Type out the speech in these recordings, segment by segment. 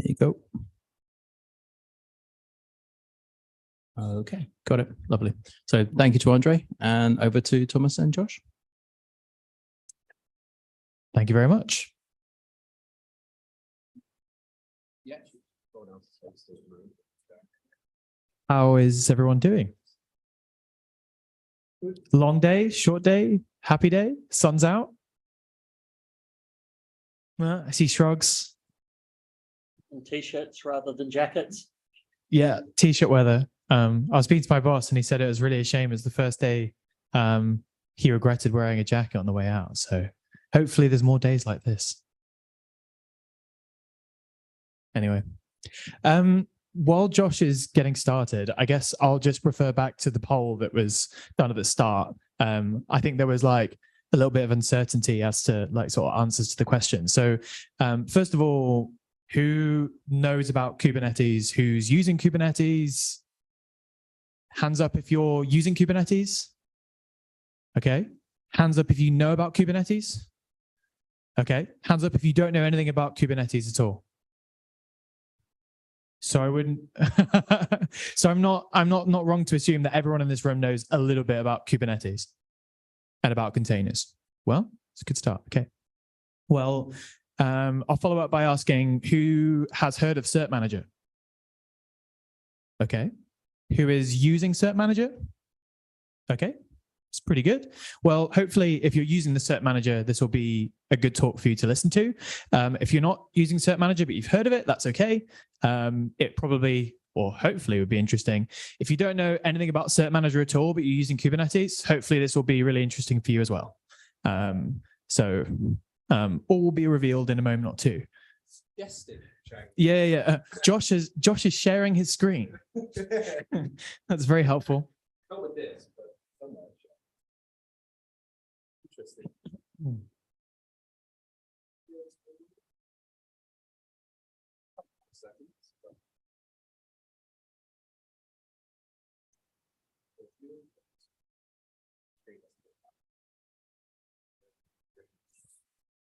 you go. Okay, got it. Lovely. So thank you to Andrey, and over to Thomas and Josh. Thank you very much. How is everyone doing? Long day, short day, happy day, sun's out? I see shrugs. T-shirts rather than jackets. Yeah, t-shirt weather. I was speaking to my boss and he said it was really a shame. It was the first day he regretted wearing a jacket on the way out. So hopefully there's more days like this. Anyway, while Josh is getting started, I guess I'll just refer back to the poll that was done at the start. I think there was like a little bit of uncertainty as to like sort of answers to the question. So first of all, who knows about Kubernetes? Who's using Kubernetes? Hands up if you're using Kubernetes. Okay. Hands up if you know about Kubernetes. Okay. Hands up if you don't know anything about Kubernetes at all. So I wouldn't. So I'm not wrong to assume that everyone in this room knows a little bit about Kubernetes and about containers. Well, it's a good start. Okay. Well, I'll follow up by asking who has heard of Cert-manager? Okay. Who is using Cert-manager? Okay. It's pretty good. Well, hopefully, if you're using the Cert-manager, this will be a good talk for you to listen to. If you're not using Cert-manager, but you've heard of it, that's okay. It probably, or hopefully, would be interesting. If you don't know anything about Cert-manager at all, but you're using Kubernetes, hopefully this will be really interesting for you as well. All will be revealed in a moment or two. Yes, Yeah. Josh is sharing his screen. That's very helpful. Not with this, but somewhere. Interesting.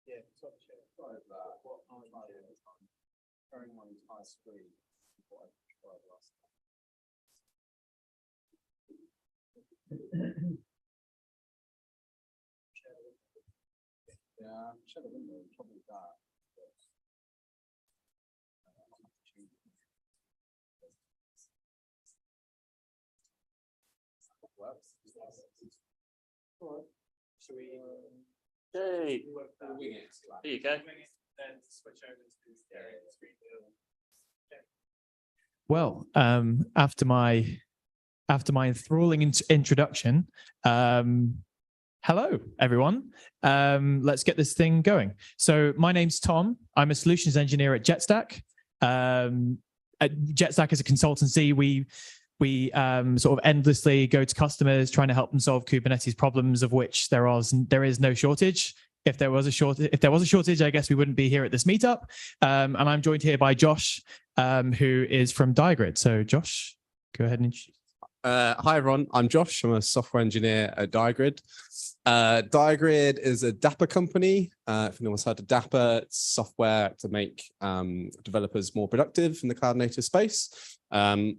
Yeah, top share. Sorry about that. What I'm sharing my entire screen. What I tried last time. Yeah, share the window, probably that. All right. Should we? Hey, Wing it. there you go. Then switch over to the screen. Well, after my enthralling introduction, hello everyone. Let's get this thing going. So my name's Tom. I'm a solutions engineer at Jetstack. Jetstack is a consultancy. We sort of endlessly go to customers trying to help them solve Kubernetes problems, of which there is no shortage. If there was a shortage, I guess we wouldn't be here at this meetup. And I'm joined here by Josh, who is from Digrid. So Josh, go ahead and introduce. Hi everyone, I'm Josh. I'm a software engineer at Digrid. Digrid is a Dapper company. If anyone's heard of Dapper, it's software to make developers more productive in the cloud native space.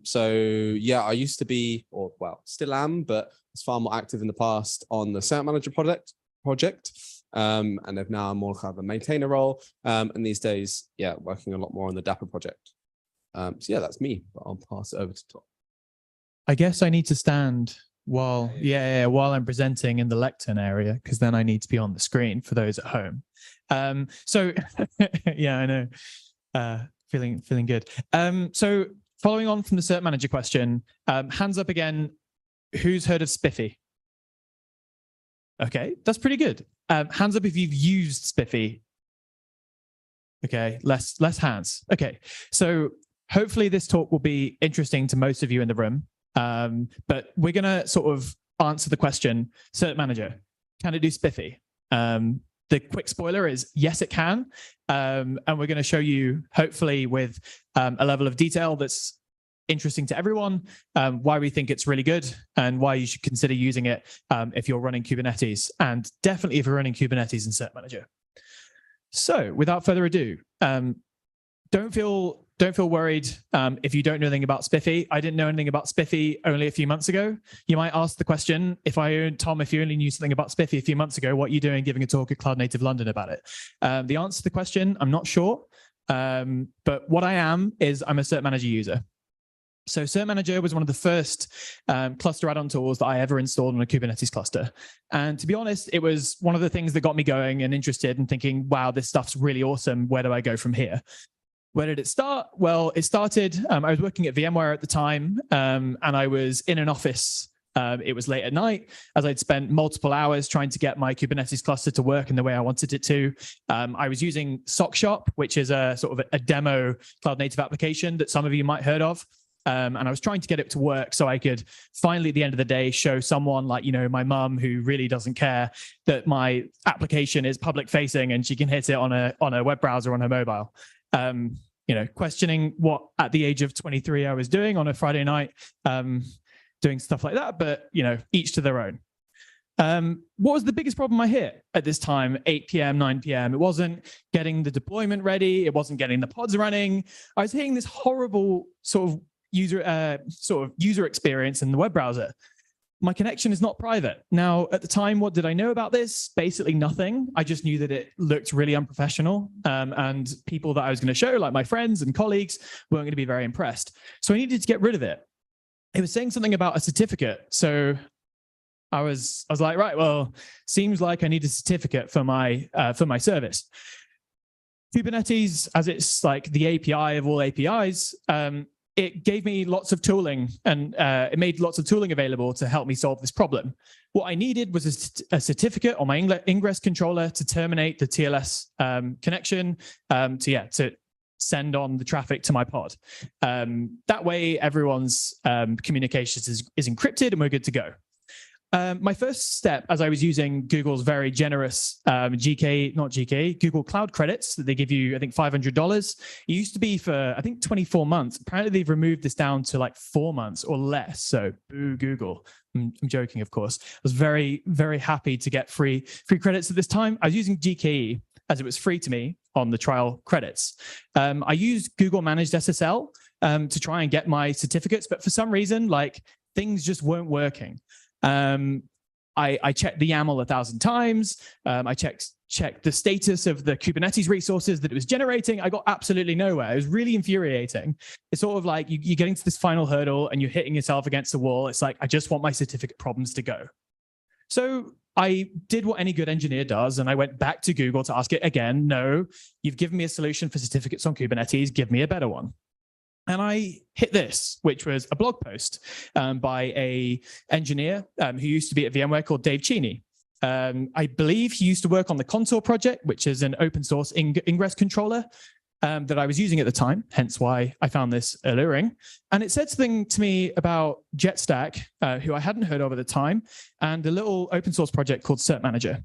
So yeah, I used to be, or well, still am, but was far more active in the past on the Cert-manager project. And they've now more kind of a maintainer role. And these days, yeah, working a lot more on the Dapper project. So yeah, that's me, but I'll pass it over to Tom. I guess I need to stand while I'm presenting in the lectern area, because then I need to be on the screen for those at home. So yeah, I know. Feeling good. So following on from the Cert-manager question, hands up again. Who's heard of SPIFFE? Okay, that's pretty good. Hands up if you've used SPIFFE. Okay, less hands. Okay, so hopefully this talk will be interesting to most of you in the room. But we're going to sort of answer the question, Cert-manager, can it do SPIFFE? The quick spoiler is yes, it can. And we're going to show you, hopefully with a level of detail that's interesting to everyone, why we think it's really good and why you should consider using it if you're running Kubernetes, and definitely if you're running Kubernetes in Cert-manager. So without further ado, don't feel don't feel worried if you don't know anything about SPIFFE. I didn't know anything about SPIFFE only a few months ago. You might ask the question, Tom, if you only knew something about SPIFFE a few months ago, what are you doing giving a talk at Cloud Native London about it? The answer to the question, I'm not sure. But what I am is I'm a Cert-manager user. So Cert-manager was one of the first cluster add-on tools that I ever installed on a Kubernetes cluster. And to be honest, it was one of the things that got me going and interested and thinking, wow, this stuff's really awesome. Where do I go from here? Where did it start? Well, it started, I was working at VMware at the time, and I was in an office. It was late at night, as I'd spent multiple hours trying to get my Kubernetes cluster to work in the way I wanted it to. I was using SockShop, which is a sort of a demo cloud native application that some of you might heard of. And I was trying to get it to work so I could finally at the end of the day show someone like, my mum who really doesn't care that my application is public facing and she can hit it on a web browser on her mobile. Questioning what at the age of 23 I was doing on a Friday night, doing stuff like that, but each to their own. What was the biggest problem I hit at this time, 8 p.m., 9 p.m.? It wasn't getting the deployment ready. It wasn't getting the pods running. I was hitting this horrible sort of user experience in the web browser. My connection is not private. Now, at the time, what did I know about this? Basically nothing. I just knew that it looked really unprofessional, and people that I was going to show, like my friends and colleagues, weren't going to be very impressed. So I needed to get rid of it. It was saying something about a certificate. So I was like, right, well, seems like I need a certificate for my service. Kubernetes, as it's like the API of all APIs, it gave me lots of tooling, and it made lots of tooling available to help me solve this problem. What I needed was a certificate on my ingress controller to terminate the TLS connection to send on the traffic to my pod. That way, everyone's communications is encrypted and we're good to go. My first step, as I was using Google's very generous Google Cloud credits that they give you, I think $500. It used to be for, I think, 24 months. Apparently, they've removed this down to like 4 months or less. So, boo, Google. I'm joking, of course. I was very, very happy to get free credits at this time. I was using GKE as it was free to me on the trial credits. I used Google Managed SSL to try and get my certificates, but for some reason, things just weren't working. I checked the YAML 1,000 times. I checked the status of the Kubernetes resources that it was generating. I got absolutely nowhere. It was really infuriating. It's sort of like you're getting to this final hurdle and you're hitting yourself against the wall. It's like, I just want my certificate problems to go. So I did what any good engineer does, and I went back to Google to ask it again. No, you've given me a solution for certificates on Kubernetes. Give me a better one. And I hit this, which was a blog post by an engineer who used to be at VMware called Dave Cheney. I believe he used to work on the Contour project, which is an open source ingress controller that I was using at the time, hence why I found this alluring. And it said something to me about Jetstack, who I hadn't heard of at the time, and a little open source project called Cert-manager.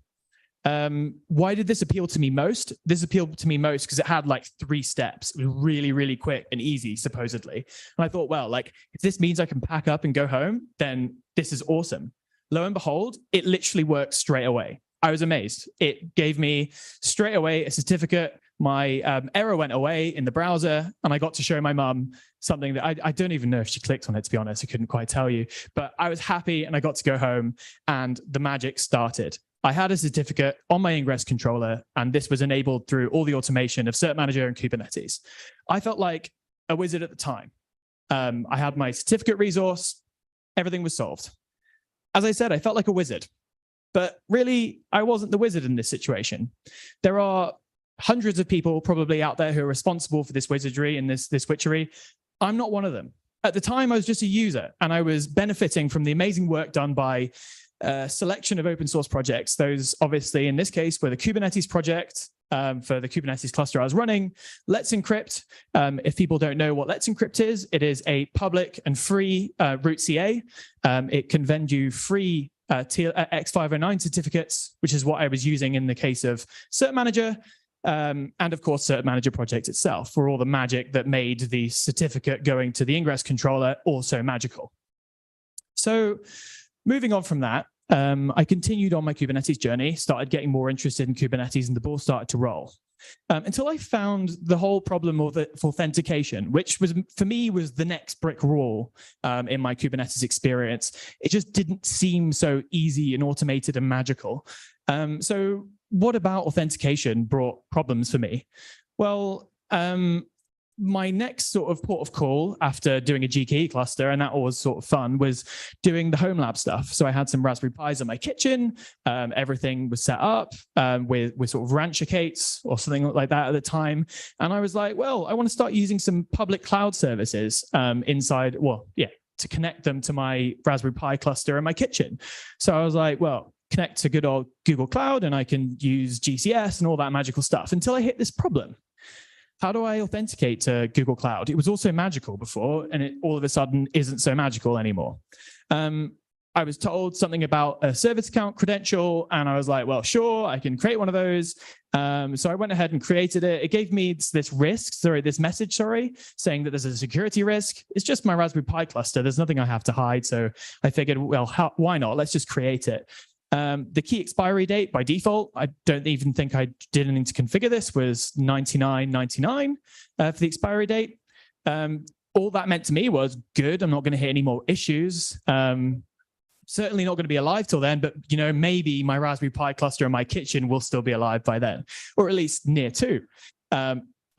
Why did this appeal to me most? This appealed to me most because it had 3 steps. It was really, really quick and easy, supposedly. And I thought, well, if this means I can pack up and go home, then this is awesome. Lo and behold, it literally worked straight away. I was amazed. It gave me straight away a certificate. My error went away in the browser, and I got to show my mum something that I don't even know if she clicked on it, to be honest. I couldn't quite tell you. But I was happy, and I got to go home, and the magic started. I had a certificate on my ingress controller, and this was enabled through all the automation of Cert-manager and Kubernetes. I felt like a wizard at the time. I had my certificate resource. Everything was solved. As I said, I felt like a wizard. But really, I wasn't the wizard in this situation. There are hundreds of people probably out there who are responsible for this wizardry and this witchery. I'm not one of them. At the time, I was just a user, and I was benefiting from the amazing work done by a selection of open source projects. Those, obviously, in this case, were the Kubernetes project for the Kubernetes cluster I was running. Let's Encrypt. If people don't know what Let's Encrypt is, it is a public and free root CA. It can vend you free X509 certificates, which is what I was using in the case of Cert-manager. And of course, Cert-manager project itself, for all the magic that made the certificate going to the ingress controller also magical. So moving on from that, I continued on my Kubernetes journey, started getting more interested in Kubernetes, and the ball started to roll. until I found the whole problem of authentication, which was, for me, was the next brick wall in my Kubernetes experience. It just didn't seem so easy and automated and magical. So what about authentication brought problems for me? Well, my next sort of port of call after doing a GKE cluster, and that was sort of fun, was doing the home lab stuff. So I had some Raspberry Pis in my kitchen. Everything was set up with sort of Rancher Kates or something like that at the time. And I was like, well, I want to start using some public cloud services to connect them to my Raspberry Pi cluster in my kitchen. So I was like, well, connect to good old Google Cloud and I can use GCS and all that magical stuff, until I hit this problem. How do I authenticate to Google Cloud? It was also magical before, and it all of a sudden isn't so magical anymore. I was told something about a service account credential, and I was like, well, sure, I can create one of those. So I went ahead and created it. It gave me this message, saying that there's a security risk. It's just my Raspberry Pi cluster. There's nothing I have to hide. So I figured, well, why not? Let's just create it. The key expiry date by default, I don't even think I did anything to configure this, was 99.99 for the expiry date. All that meant to me was good. I'm not going to hit any more issues. Certainly not going to be alive till then, but maybe my Raspberry Pi cluster in my kitchen will still be alive by then, or at least near to.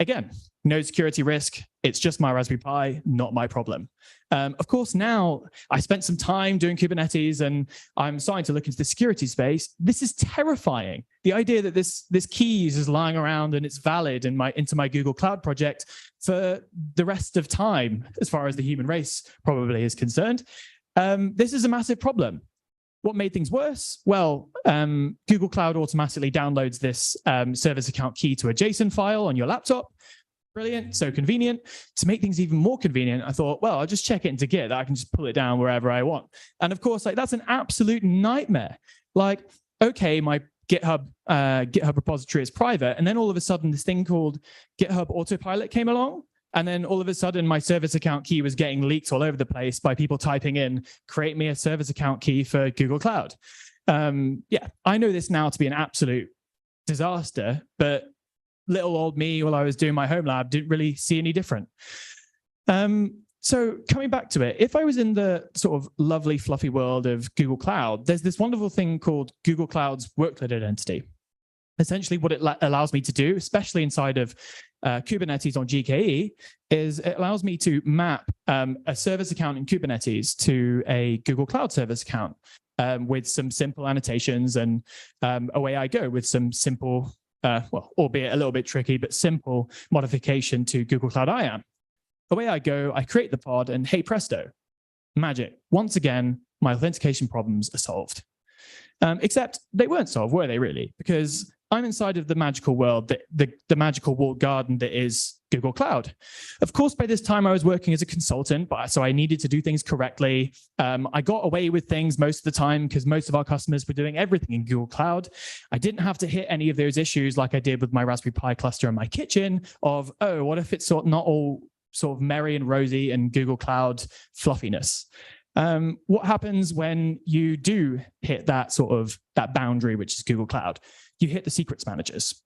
Again, no security risk. It's just my Raspberry Pi, not my problem. Of course, now I spent some time doing Kubernetes and I'm starting to look into the security space. This is terrifying. The idea that this key is lying around and it's valid into my Google Cloud project for the rest of time, as far as the human race probably is concerned. This is a massive problem. What made things worse? Well, Google Cloud automatically downloads this service account key to a JSON file on your laptop. Brilliant, so convenient. To make things even more convenient, I thought, well, I'll just check it into Git. I can just pull it down wherever I want. And of course, that's an absolute nightmare. Okay, my GitHub repository is private, and then all of a sudden, this thing called GitHub Autopilot came along. And then all of a sudden, my service account key was getting leaked all over the place by people typing in, create me a service account key for Google Cloud. I know this now to be an absolute disaster, but little old me, while I was doing my home lab, didn't really see any different. So coming back to it, if I was in the sort of lovely, fluffy world of Google Cloud, there's this wonderful thing called Google Cloud's Workload Identity. Essentially, what it allows me to do, especially inside of Kubernetes on GKE, is it allows me to map a service account in Kubernetes to a Google Cloud service account with some simple annotations, and away I go with some simple, albeit a little bit tricky, but simple modification to Google Cloud IAM. Away I go, I create the pod, and hey presto, magic. Once again, my authentication problems are solved. Except they weren't solved, were they really? Because I'm inside of the magical world, the magical walled garden that is Google Cloud. Of course, by this time I was working as a consultant, so I needed to do things correctly. I got away with things most of the time because most of our customers were doing everything in Google Cloud. I didn't have to hit any of those issues like I did with my Raspberry Pi cluster in my kitchen of, oh, what if it's not all sort of merry and rosy and Google Cloud fluffiness? What happens when you do hit that boundary, which is Google Cloud? You hit the secrets managers.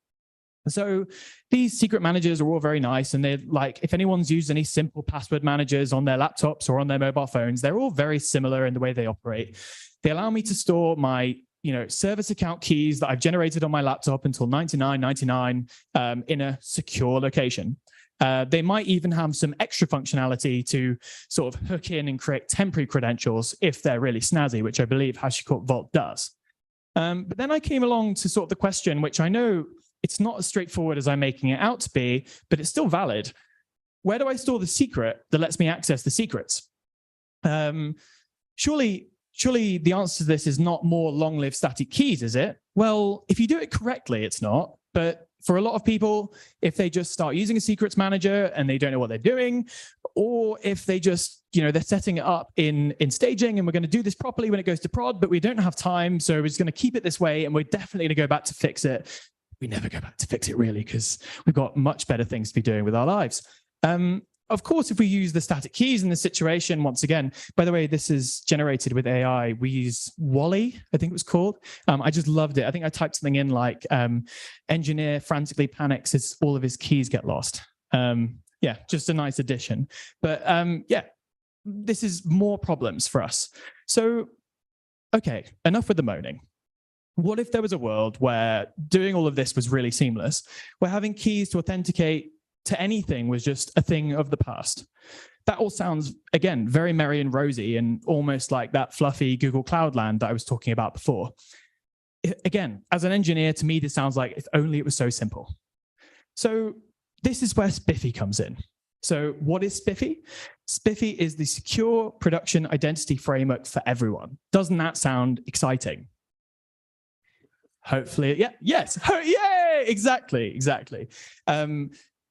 So these secret managers are all very nice, and they're like, if anyone's used any simple password managers on their laptops or on their mobile phones, they're all very similar in the way they operate. They allow me to store my service account keys that I've generated on my laptop until 99.99 in a secure location. They might even have some extra functionality to sort of hook in and create temporary credentials if they're really snazzy, which I believe HashiCorp Vault does. But then I came along to sort of the question, which I know it's not as straightforward as I'm making it out to be, but it's still valid. Where do I store the secret that lets me access the secrets? Surely the answer to this is not more long-lived static keys, is it? Well, if you do it correctly, it's not. But for a lot of people, if they just start using a secrets manager and they don't know what they're doing, or if they just, they're setting it up in staging and we're going to do this properly when it goes to prod, but we don't have time, so we're just going to keep it this way and we're definitely going to go back to fix it. We never go back to fix it really, because we've got much better things to be doing with our lives. of course, if we use the static keys in this situation, once again, by the way, this is generated with AI. We use Wally, I think it was called. I just loved it. I think I typed something in like engineer frantically panics as all of his keys get lost. Yeah, just a nice addition. But yeah, this is more problems for us. So, okay, enough with the moaning. What if there was a world where doing all of this was really seamless, where having keys to authenticate to anything was just a thing of the past? That all sounds, again, very merry and rosy and almost like that fluffy Google Cloud land that I was talking about before. Again, as an engineer, to me, this sounds like if only it was so simple. So this is where SPIFFE comes in. So what is SPIFFE? SPIFFE is the secure production identity framework for everyone. Doesn't that sound exciting? Hopefully, yeah, yes, yay, exactly.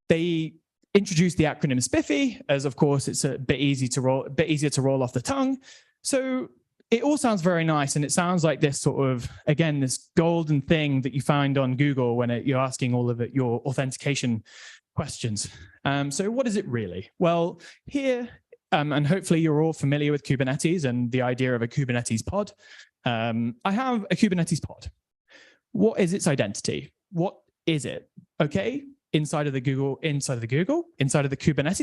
They introduced the acronym SPIFFE, as of course it's a bit easier to roll off the tongue. So it all sounds very nice, and it sounds like this sort of, again, this golden thing that you find on Google when you're asking all of your authentication questions. So what is it really? Well, here, and hopefully you're all familiar with Kubernetes and the idea of a Kubernetes pod. I have a Kubernetes pod. What is its identity? What is it? Okay, inside of the Kubernetes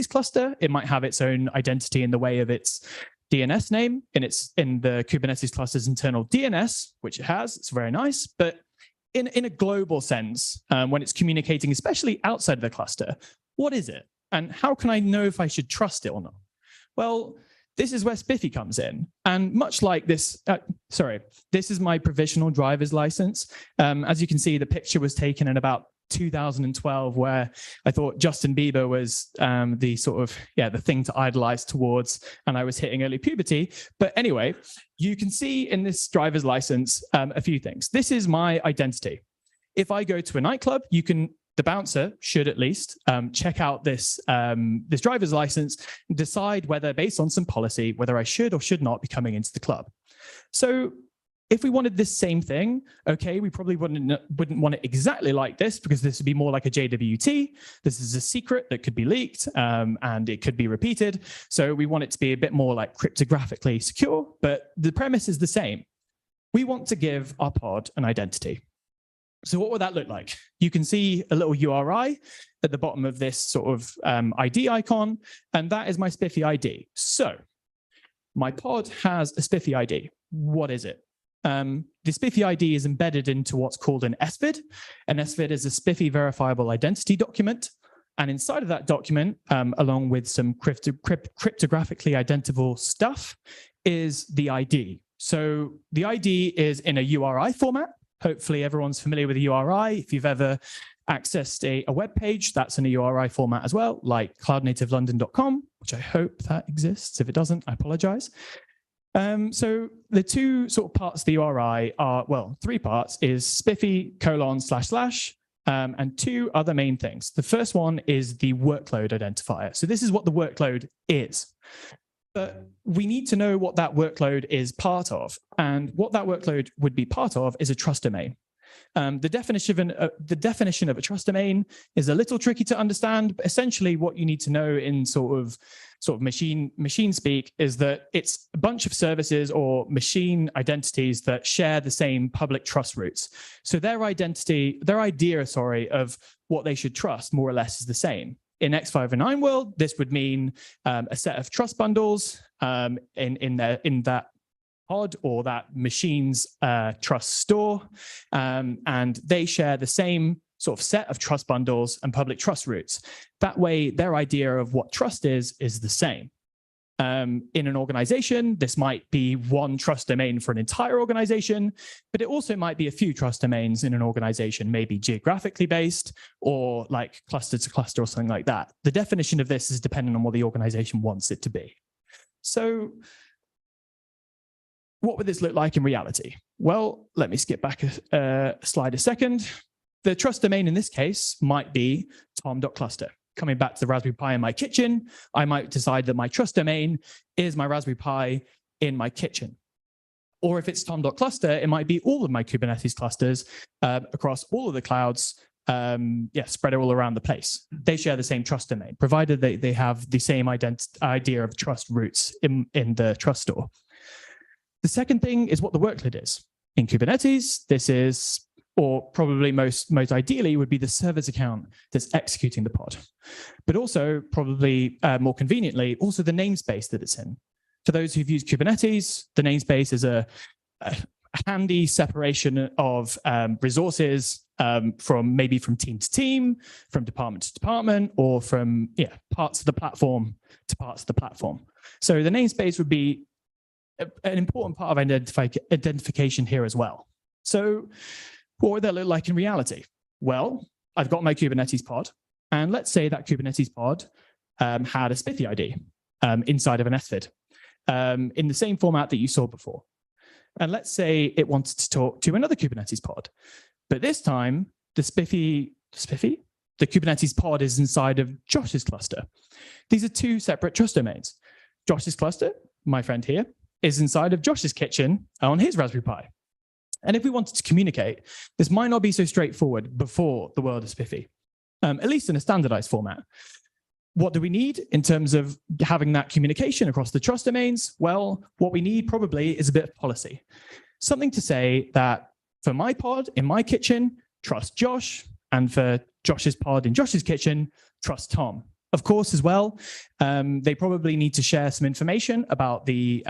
cluster, it might have its own identity in the way of its DNS name, in the Kubernetes cluster's internal DNS, which it has. It's very nice. But in a global sense, when it's communicating, especially outside of the cluster, what is it? And how can I know if I should trust it or not? Well, this is where SPIFFE comes in. And much like this, this is my provisional driver's license. As you can see, the picture was taken in about 2012, where I thought Justin Bieber was the sort of, the thing to idolize towards, and I was hitting early puberty. But anyway, you can see in this driver's license a few things. This is my identity. If I go to a nightclub, the bouncer should at least check out this driver's license and decide whether, based on some policy, whether I should or should not be coming into the club. So if we wanted this same thing, okay, we probably wouldn't want it exactly like this, because this would be more like a JWT. This is a secret that could be leaked and it could be repeated. So we want it to be a bit more like cryptographically secure, but the premise is the same. We want to give our pod an identity. So what would that look like? You can see a little URI at the bottom of this sort of ID icon, and that is my SPIFFE ID. So my pod has a SPIFFE ID. What is it? The SPIFFE ID is embedded into what's called an SVID. An SVID is a SPIFFE verifiable identity document. And inside of that document, along with some cryptographically identifiable stuff, is the ID. So the ID is in a URI format. Hopefully everyone's familiar with a URI. If you've ever accessed a web page, that's in a URI format as well, like cloudnativelondon.com, which I hope that exists. If it doesn't, I apologize. So the two sort of parts of the URI are, well, three parts is SPIFFE : / and two other main things. The first one is the workload identifier. So this is what the workload is. But we need to know what that workload is part of. And what that workload would be part of is a trust domain. The definition of a trust domain is a little tricky to understand, but essentially what you need to know in sort of machine speak is that it's a bunch of services or machine identities that share the same public trust roots. So their idea of what they should trust more or less is the same. In X509 world, this would mean a set of trust bundles in that pod or that machine's trust store, and they share the same sort of set of trust bundles and public trust roots. That way, their idea of what trust is the same. In an organization, this might be one trust domain for an entire organization, but it also might be a few trust domains in an organization, maybe geographically based or like cluster to cluster or something like that. The definition of this is dependent on what the organization wants it to be. So what would this look like in reality? Well, let me skip back a slide a second. The trust domain in this case might be tom.cluster. Coming back to the Raspberry Pi in my kitchen, I might decide that my trust domain is my Raspberry Pi in my kitchen. Or if it's tom.cluster, it might be all of my Kubernetes clusters across all of the clouds spread all around the place. They share the same trust domain, provided they have the same idea of trust roots in the trust store. The second thing is what the workload is. In Kubernetes, this is, or probably most ideally, would be the server's account that's executing the pod. But also, probably more conveniently, also the namespace that it's in. For those who've used Kubernetes, the namespace is a handy separation of resources from team to team, from department to department, or from parts of the platform to parts of the platform. So the namespace would be an important part of identification here as well. So what would that look like in reality? Well, I've got my Kubernetes pod, and let's say that Kubernetes pod had a SPIFFE ID inside of an SVID in the same format that you saw before. And let's say it wanted to talk to another Kubernetes pod, but this time the Kubernetes pod is inside of Josh's cluster. These are two separate trust domains. Josh's cluster, my friend here, is inside of Josh's kitchen on his Raspberry Pi. And if we wanted to communicate, this might not be so straightforward before the world of SPIFFE, at least in a standardized format. What do we need in terms of having that communication across the trust domains? Well, what we need probably is a bit of policy. Something to say that for my pod in my kitchen, trust Josh, and for Josh's pod in Josh's kitchen, trust Tom. Of course, as well, they probably need to share some information about the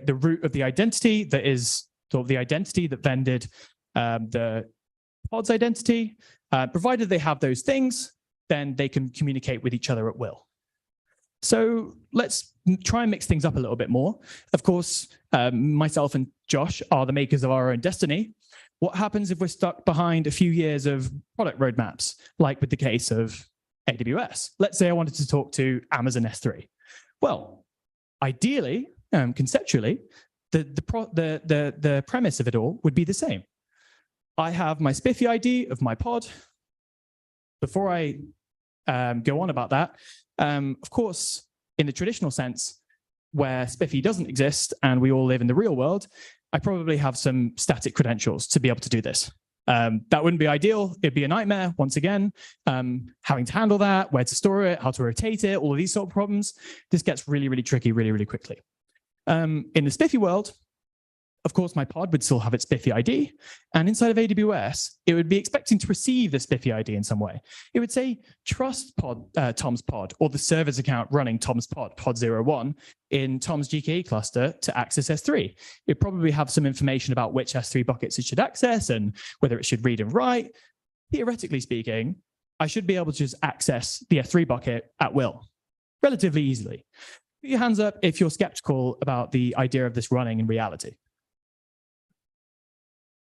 root of the identity that is sort of the identity that vended the pod's identity. Provided they have those things, then they can communicate with each other at will. So let's try and mix things up a little bit more. Of course, myself and Josh are the makers of our own destiny. What happens if we're stuck behind a few years of product roadmaps, like with the case of AWS? Let's say I wanted to talk to Amazon S3. Well, ideally, conceptually, the premise of it all would be the same. I have my SPIFFE ID of my pod. Before I go on about that, of course, in the traditional sense, where SPIFFE doesn't exist and we all live in the real world, I probably have some static credentials to be able to do this. That wouldn't be ideal. It'd be a nightmare, once again, having to handle that, where to store it, how to rotate it, all of these sort of problems. This gets really, really tricky really, really quickly. In the SPIFFE world, of course, my pod would still have its SPIFFE ID. And inside of AWS, it would be expecting to receive the SPIFFE ID in some way. It would say, trust pod, Tom's pod, or the server's account running Tom's pod, pod 01, in Tom's GKE cluster to access S3. It'd probably have some information about which S3 buckets it should access and whether it should read and write. Theoretically speaking, I should be able to just access the S3 bucket at will, relatively easily. Put your hands up if you're skeptical about the idea of this running in reality.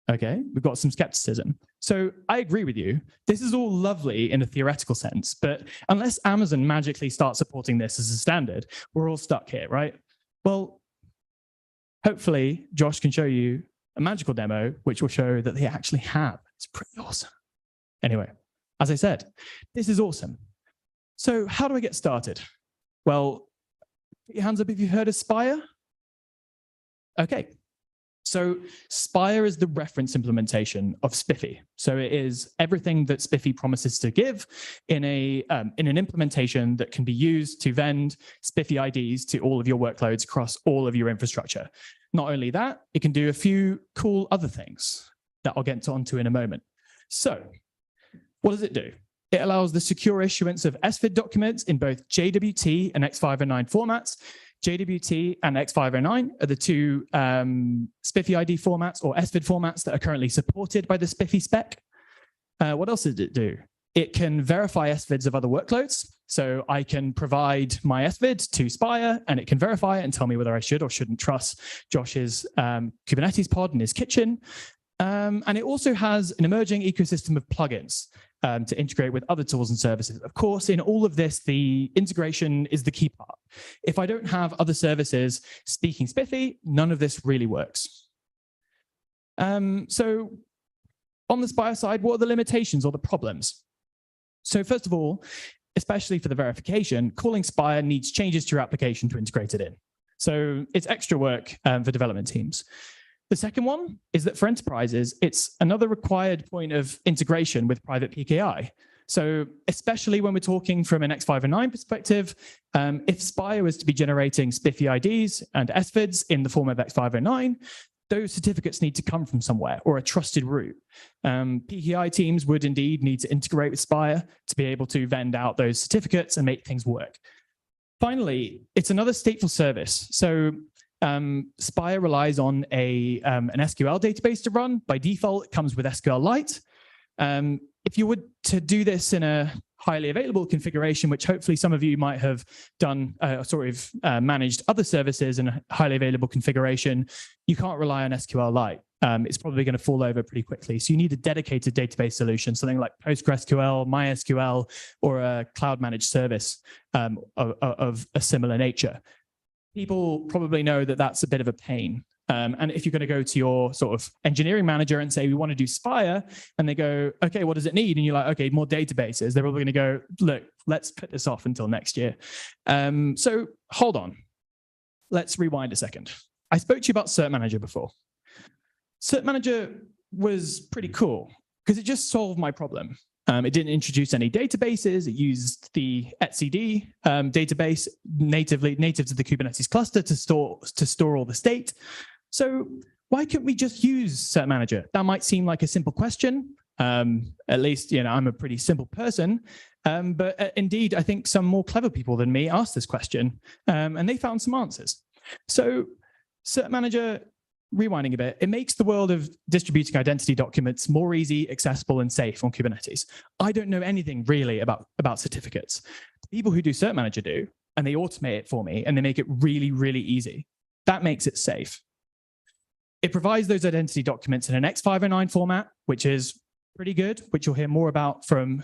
Okay, we've got some skepticism. So I agree with you. This is all lovely in a theoretical sense, but unless Amazon magically starts supporting this as a standard, we're all stuck here, right? Well, hopefully Josh can show you a magical demo, which will show that they actually have. It's pretty awesome. Anyway, as I said, this is awesome. So how do I get started? Well, put your hands up if you've heard of Spire. Okay. So Spire is the reference implementation of SPIFFE. So it is everything that SPIFFE promises to give in an implementation that can be used to vend SPIFFE IDs to all of your workloads across all of your infrastructure. Not only that, it can do a few cool other things that I'll get onto in a moment. So what does it do? It allows the secure issuance of SVID documents in both JWT and X509 formats. JWT and X509 are the two SPIFFE ID formats or SVID formats that are currently supported by the SPIFFE spec. What else did it do? It can verify SVIDs of other workloads. So I can provide my SVID to Spire and it can verify it and tell me whether I should or shouldn't trust Josh's Kubernetes pod in his kitchen. And it also has an emerging ecosystem of plugins to integrate with other tools and services. Of course, in all of this, the integration is the key part. If I don't have other services speaking SPIFFE, none of this really works. So on the Spire side, what are the limitations or the problems? So first of all, especially for the verification, calling Spire needs changes to your application to integrate it in. So it's extra work for development teams. The second one is that for enterprises, it's another required point of integration with private PKI. So especially when we're talking from an X509 perspective, if Spire was to be generating SPIFFE IDs and SVIDs in the form of X509, those certificates need to come from somewhere or a trusted route. PKI teams would indeed need to integrate with Spire to be able to vend out those certificates and make things work. Finally, it's another stateful service. So Spire relies on an SQL database to run. By default, it comes with SQLite. If you were to do this in a highly available configuration, which hopefully some of you might have done, managed other services in a highly available configuration, you can't rely on SQLite. It's probably going to fall over pretty quickly. So you need a dedicated database solution, something like PostgreSQL, MySQL, or a cloud managed service of a similar nature. People probably know that that's a bit of a pain. And if you're going to go to your sort of engineering manager and say, we want to do Spire, and they go, okay, what does it need? And you're like, okay, more databases. They're probably going to go, look, let's put this off until next year. So hold on. Let's rewind a second. I spoke to you about Cert-manager before. Cert-manager was pretty cool because it just solved my problem. It didn't introduce any databases. It used the etcd database native to the Kubernetes cluster to store all the state. So why couldn't we just use Cert-manager? That might seem like a simple question. At least, I'm a pretty simple person. But indeed, I think some more clever people than me asked this question, and they found some answers. So Cert-manager, rewinding a bit, it makes the world of distributing identity documents more easy, accessible, and safe on Kubernetes. I don't know anything really about certificates. The people who do Cert-manager do, and they automate it for me, and they make it really, really easy. That makes it safe. It provides those identity documents in an X509 format, which is pretty good, which you'll hear more about from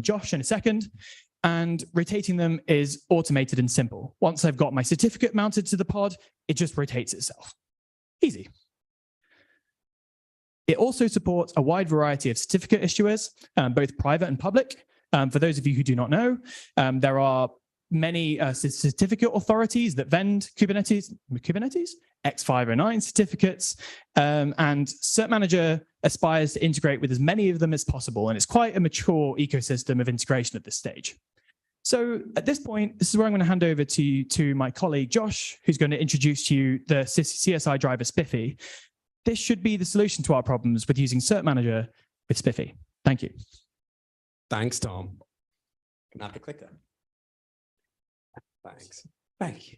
Josh in a second. And rotating them is automated and simple. Once I've got my certificate mounted to the pod, it just rotates itself. Easy. It also supports a wide variety of certificate issuers, both private and public. For those of you who do not know, there are many certificate authorities that vend Kubernetes X509 certificates, and Cert-manager aspires to integrate with as many of them as possible, and it's quite a mature ecosystem of integration at this stage. So at this point, this is where I'm going to hand over to my colleague, Josh, who's going to introduce to you the CSI driver SPIFFE. This should be the solution to our problems with using Cert-manager with SPIFFE. Thank you. Thanks, Tom. Can I have the clicker? Thanks. Thank you.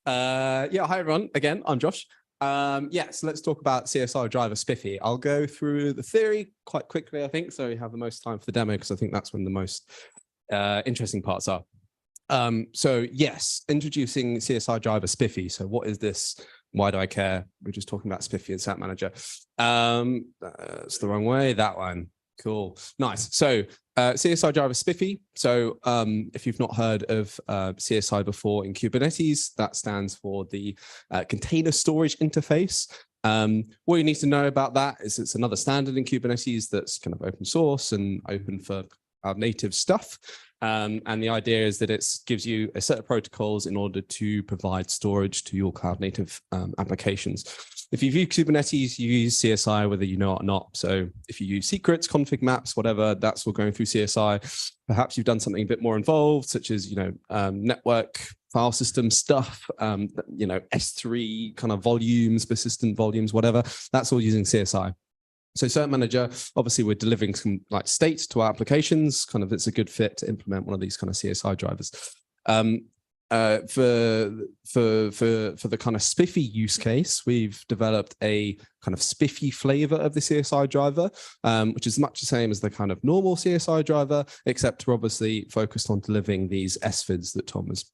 Yeah, hi everyone. Again, I'm Josh. So let's talk about CSI driver SPIFFE. I'll go through the theory quite quickly, I think, so we have the most time for the demo, because I think that's when the most interesting parts are. So yes, introducing CSI driver SPIFFE. So what is this? Why do I care? We're just talking about SPIFFE and Cert-manager. That's the wrong way, that one. Cool, nice. So CSI driver SPIFFE. So if you've not heard of CSI before in Kubernetes, that stands for the container storage interface. What you need to know about that is it's another standard in Kubernetes that's kind of open source and open for our native stuff. And the idea is that it gives you a set of protocols in order to provide storage to your cloud native applications. If you've used Kubernetes, you use CSI, whether you know it or not. So if you use secrets, config maps, whatever, that's all going through CSI. Perhaps you've done something a bit more involved, such as, network file system stuff, S3 kind of volumes, persistent volumes, whatever. That's all using CSI. So Cert-manager, obviously we're delivering some like state to our applications, kind of it's a good fit to implement one of these kind of CSI drivers. For the kind of SPIFFE use case, we've developed a kind of SPIFFE flavor of the CSI driver, which is much the same as the kind of normal CSI driver, except we're obviously focused on delivering these SVIDs that Tom has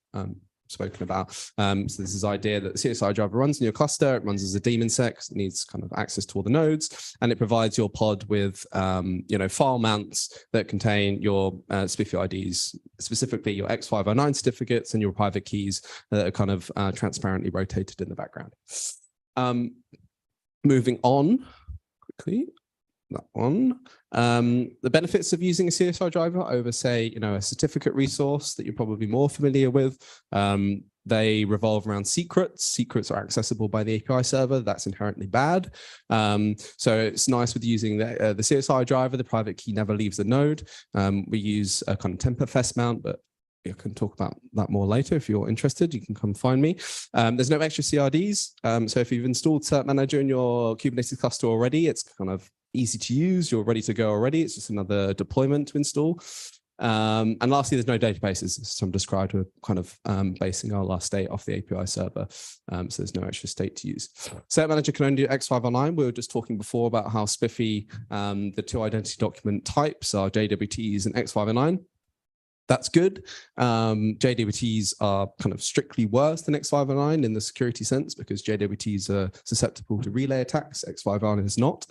spoken about. So this is the idea that the CSI driver runs in your cluster. It runs as a daemon sec. It needs kind of access to all the nodes, and it provides your pod with file mounts that contain your SPIFFE IDs, specifically your X509 certificates and your private keys that are kind of transparently rotated in the background. Moving on quickly. That one. The benefits of using a CSI driver over, say, a certificate resource that you're probably more familiar with. They revolve around secrets. Secrets are accessible by the API server. That's inherently bad. So it's nice with using the CSI driver. The private key never leaves the node. We use a kind of temper-fest mount, but I can talk about that more later. If you're interested, you can come find me. There's no extra CRDs. So if you've installed Cert-manager in your Kubernetes cluster already, it's kind of easy to use. You're ready to go already. It's just another deployment to install. And lastly, there's no databases. As Tom described, we're kind of basing our last state off the API server. So there's no extra state to use. Cert-manager can only do X509. We were just talking before about how SPIFFE, the two identity document types are JWTs and X509. That's good. JWTs are kind of strictly worse than X509 in the security sense because JWTs are susceptible to relay attacks. X509 is not.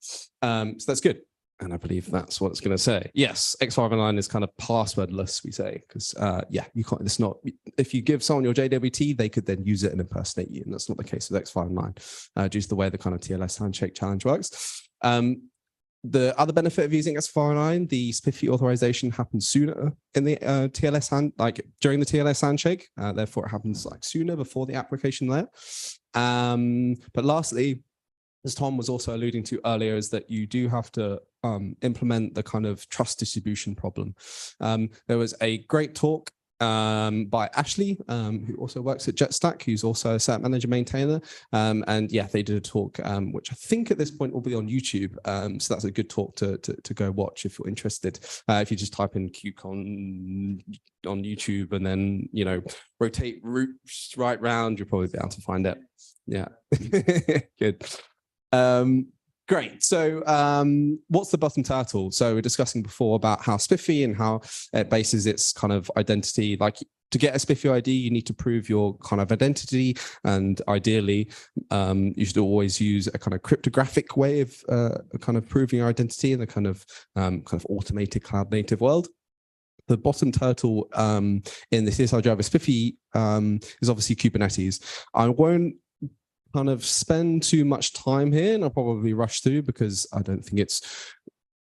So that's good. And I believe that's what it's going to say. Yes, X509 is kind of passwordless, we say, because yeah, you can't. It's not. If you give someone your JWT, they could then use it and impersonate you, and that's not the case with X509 due to the way the kind of TLS handshake challenge works. The other benefit of using X509, the SPIFFE authorization happens sooner in the TLS during the TLS handshake. Therefore, it happens like sooner before the application there. But lastly, as Tom was also alluding to earlier, is that you do have to implement the kind of trust distribution problem. There was a great talk by Ashley, who also works at Jetstack, who's also a Cert-manager maintainer. And yeah, they did a talk, which I think at this point will be on YouTube. So that's a good talk to go watch if you're interested. If you just type in QCon on YouTube and then, you know, rotate roots right round, you'll probably be able to find it. Yeah, good. Great. So what's the bottom turtle? So we're discussing before about how SPIFFE and how it bases its kind of identity. Like to get a SPIFFE ID, you need to prove your kind of identity. And ideally, you should always use a kind of cryptographic way of kind of proving your identity in the kind of automated cloud native world. The bottom turtle in the CSI driver SPIFFE is obviously Kubernetes. I won't kind of spend too much time here, and I'll probably rush through because I don't think it's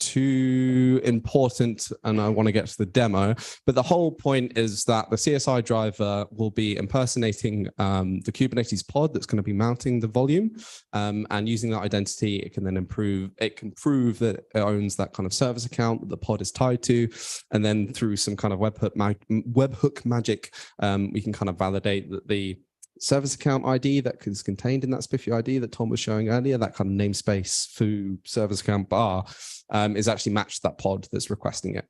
too important and I want to get to the demo. But the whole point is that the CSI driver will be impersonating the Kubernetes pod that's going to be mounting the volume, and using that identity, it can then prove that it owns that kind of service account that the pod is tied to, and then through some kind of webhook magic, we can kind of validate that the service account ID that is contained in that SPIFFE ID that Tom was showing earlier, that kind of namespace foo service account bar, is actually matched to that pod that's requesting it.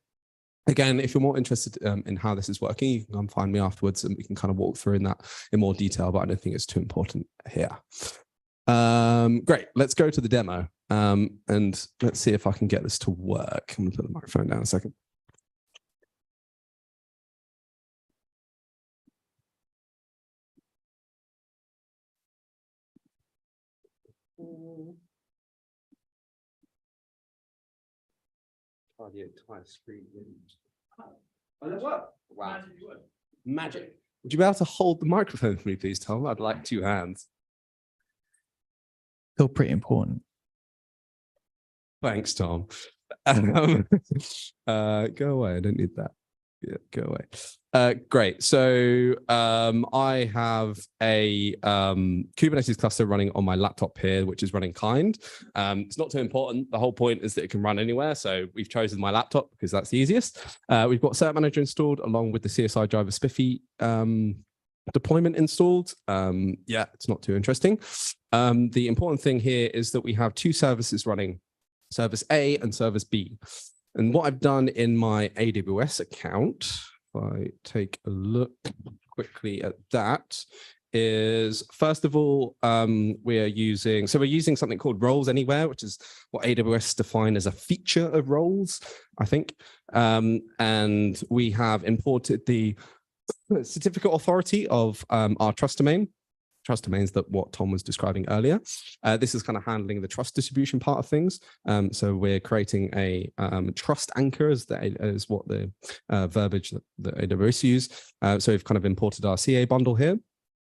Again, if you're more interested in how this is working, you can come find me afterwards and we can kind of walk through in that in more detail, but I don't think it's too important here. Great, let's go to the demo and let's see if I can get this to work. I'm gonna put the microphone down a second. Wow. Magic. Would you be able to hold the microphone for me, please, Tom? I'd like 2 hands. Feel pretty important. Thanks, Tom. Go away. I don't need that. Yeah, go away. Great. So I have a Kubernetes cluster running on my laptop here, which is running kind. It's not too important. The whole point is that it can run anywhere. So we've chosen my laptop because that's the easiest. We've got Cert-manager installed along with the CSI driver SPIFFE deployment installed. Yeah, it's not too interesting. The important thing here is that we have 2 services running, service A and service B. And what I've done in my AWS account, if I take a look quickly at that, is first of all, we're using something called roles anywhere, which is what AWS define as a feature of roles, I think. And we have imported the certificate authority of our trust domain. Trust domains that what Tom was describing earlier. This is kind of handling the trust distribution part of things. So we're creating a trust anchor is what the verbiage that AWS use. So we've kind of imported our CA bundle here.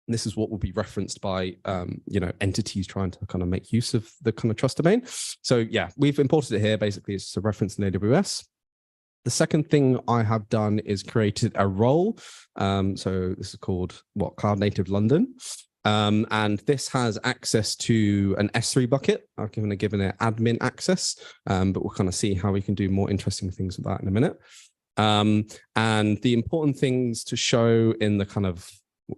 This is what will be referenced by entities trying to kind of make use of the kind of trust domain. So yeah, we've imported it here. Basically, it's a reference in AWS. The second thing I have done is created a role. So this is called Cloud Native London. And this has access to an S3 bucket. I'm going to give it admin access, but we'll kind of see how we can do more interesting things with that in a minute. And the important things to show in the kind of,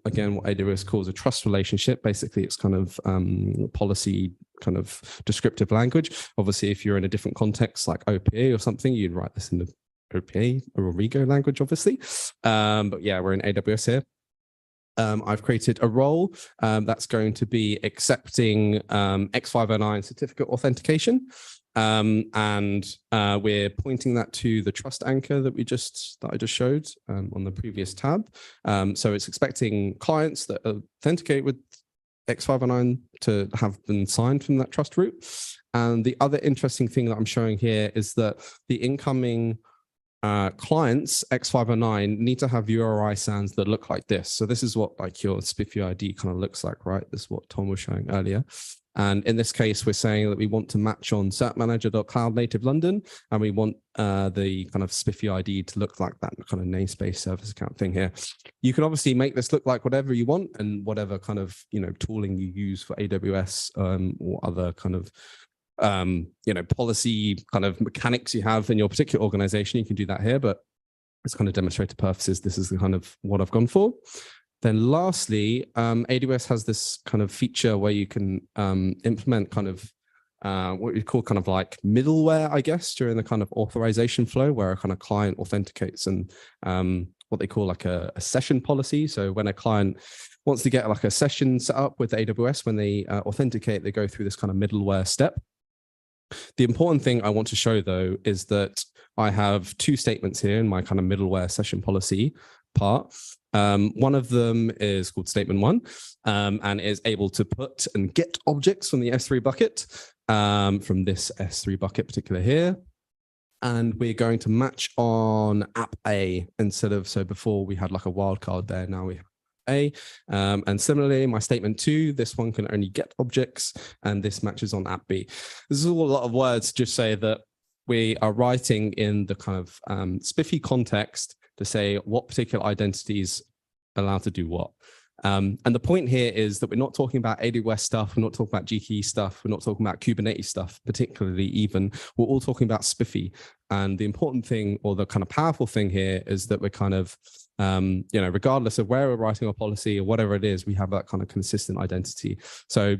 again, what AWS calls a trust relationship. Basically, it's kind of policy kind of descriptive language. Obviously, if you're in a different context like OPA or something, you'd write this in the OPA or Origo language, obviously. But yeah, we're in AWS here. I've created a role that's going to be accepting X509 certificate authentication. And we're pointing that to the trust anchor that I just showed on the previous tab. So it's expecting clients that authenticate with X509 to have been signed from that trust root. And the other interesting thing that I'm showing here is that the incoming clients X509 need to have URI SANs that look like this. So this is what like your SPIFFE ID kind of looks like, right? This is what Tom was showing earlier. And in this case, we're saying that we want to match on Cert-manager.cloud native London, and we want the kind of SPIFFE ID to look like that kind of namespace service account thing here. You can obviously make this look like whatever you want and whatever kind of tooling you use for AWS or other kind of policy kind of mechanics you have in your particular organization. You can do that here, but it's kind of demonstrator purposes. This is the kind of what I've gone for. Then lastly, AWS has this kind of feature where you can implement kind of what we call kind of like middleware, I guess, during the kind of authorization flow where a kind of client authenticates and what they call like a session policy. So when a client wants to get like a session set up with AWS, when they authenticate, they go through this kind of middleware step. The important thing I want to show, though, is that I have two statements here in my kind of middleware session policy part. One of them is called statement 1 and is able to put and get objects from the S3 bucket, from this S3 bucket particular here. And we're going to match on app A instead of, so before we had like a wildcard there, now we have A. And similarly, my statement 2, this one can only get objects, and this matches on app B. This is all a lot of words, just say that we are writing in the kind of SPIFFE context to say what particular identities allowed to do what. And the point here is that we're not talking about AWS stuff, we're not talking about GKE stuff, we're not talking about Kubernetes stuff, particularly even. We're all talking about SPIFFE. And the important thing, or the kind of powerful thing here, is that we're kind of, regardless of where we're writing our policy or whatever it is, we have that kind of consistent identity. So,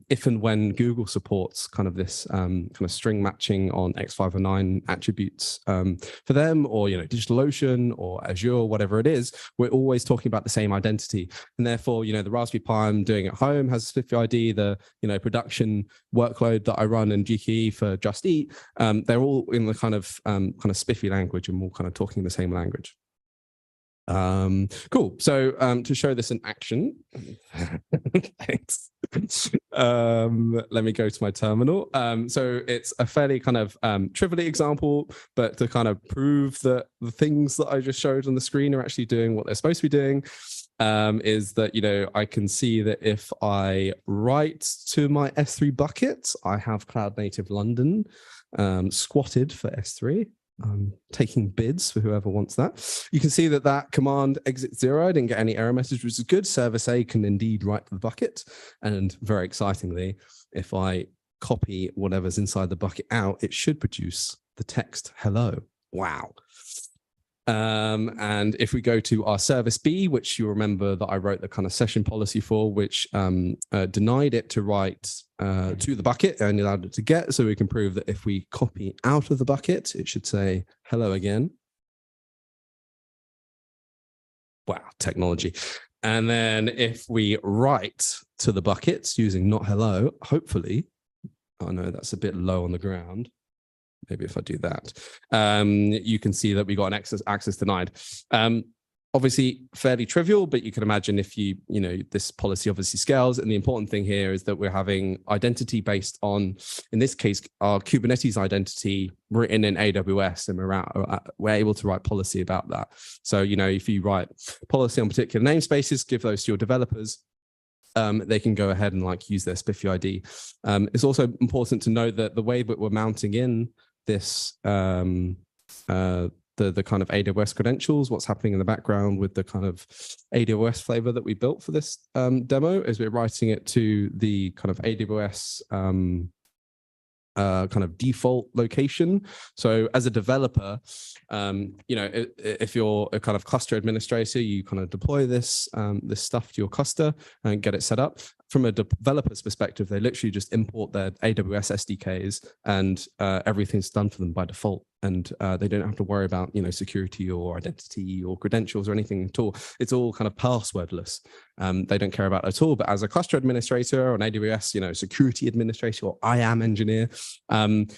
if and when Google supports kind of this kind of string matching on X509 attributes for them, or, DigitalOcean or Azure, whatever it is, we're always talking about the same identity. And therefore, the Raspberry Pi I'm doing at home has SPIFFE ID, the, production workload that I run in GKE for Just Eat, they're all in the kind of SPIFFE language, and we're all kind of talking the same language. Cool. So to show this in action, thanks. Let me go to my terminal. So it's a fairly kind of trivial example, but to kind of prove that the things that I just showed on the screen are actually doing what they're supposed to be doing, is that, I can see that if I write to my S3 bucket, I have Cloud Native London squatted for S3. Taking bids for whoever wants that. You can see that that command exit 0. I didn't get any error message, which is good. Service A can indeed write to the bucket. And very excitingly, if I copy whatever's inside the bucket out, it should produce the text hello. Wow. And if we go to our service B, which you remember that I wrote the kind of session policy for, which denied it to write to the bucket and allowed it to get, so we can prove that if we copy out of the bucket, it should say hello again. Wow, technology. And then if we write to the buckets using not hello, hopefully, oh no, that's a bit low on the ground. Maybe if I do that, you can see that we got an access denied. Obviously fairly trivial, but you can imagine if this policy obviously scales. And the important thing here is that we're having identity based on, in this case, our Kubernetes identity written in AWS, and we're able to write policy about that. So, if you write policy on particular namespaces, give those to your developers, they can go ahead and use their SPIFFE ID. It's also important to note that the way that we're mounting in this the the kind of AWS credentials, what's happening in the background with the kind of AWS flavor that we built for this demo is we're writing it to the kind of AWS kind of default location. So as a developer, if you're a kind of cluster administrator, you kind of deploy this this stuff to your cluster and get it set up. From a developer's perspective, they literally just import their AWS SDKs and everything's done for them by default. And they don't have to worry about, security or identity or credentials or anything at all. It's all kind of passwordless. They don't care about it at all. But as a cluster administrator or an AWS, security administrator or IAM engineer,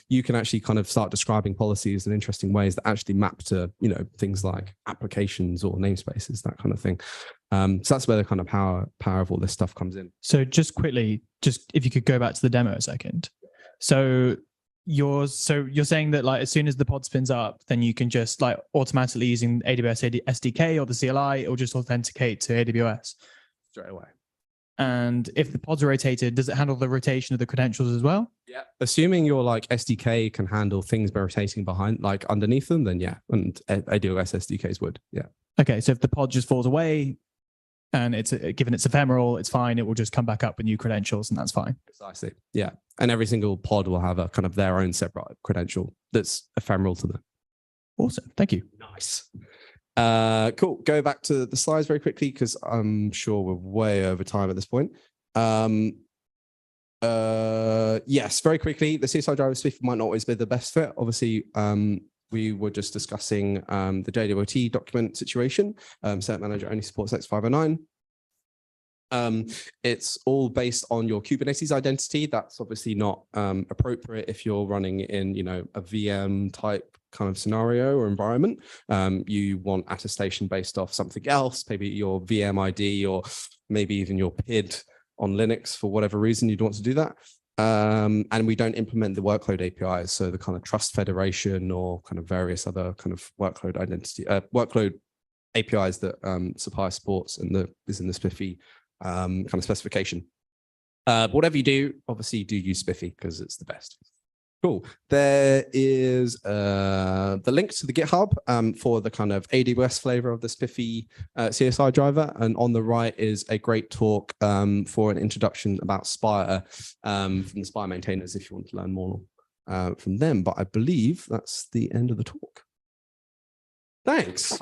you can actually kind of start describing policies in interesting ways that actually map to, things like applications or namespaces, that kind of thing. So that's where the kind of power of all this stuff comes in. So just quickly, if you could go back to the demo a second. So you're saying that like as soon as the pod spins up, then you can just like automatically using AWS SDK or the CLI, it will just authenticate to AWS Straight away. And if the pods are rotated, does it handle the rotation of the credentials as well? Yeah. Assuming your like SDK can handle things by rotating behind, like underneath them, then yeah. And AWS SDKs would, yeah. Okay. So if the pod just falls away and it's given it's ephemeral, it's fine. It will just come back up with new credentials and that's fine. Precisely. Yeah. And every single pod will have a kind of their own separate credential that's ephemeral to them. Awesome. Thank you. Nice. Cool. Go back to the slides very quickly because I'm sure we're way over time at this point. Yes, very quickly. The CSI driver SPIFFE might not always be the best fit. Obviously, we were just discussing the JWT document situation. Cert-manager only supports X509. It's all based on your Kubernetes identity. That's obviously not appropriate if you're running in, a VM type kind of scenario or environment. You want attestation based off something else, maybe your VM ID or maybe even your PID on Linux for whatever reason you'd want to do that. And we don't implement the workload APIs, so the kind of trust federation or kind of various other kind of workload identity, workload APIs that Sapphire supports and is in the SPIFFE kind of specification. But whatever you do, obviously do use SPIFFE because it's the best. Cool. There is the link to the GitHub for the kind of AWS flavor of the SPIFFE CSI driver. And on the right is a great talk for an introduction about Spire from the Spire maintainers if you want to learn more from them. But I believe that's the end of the talk. Thanks.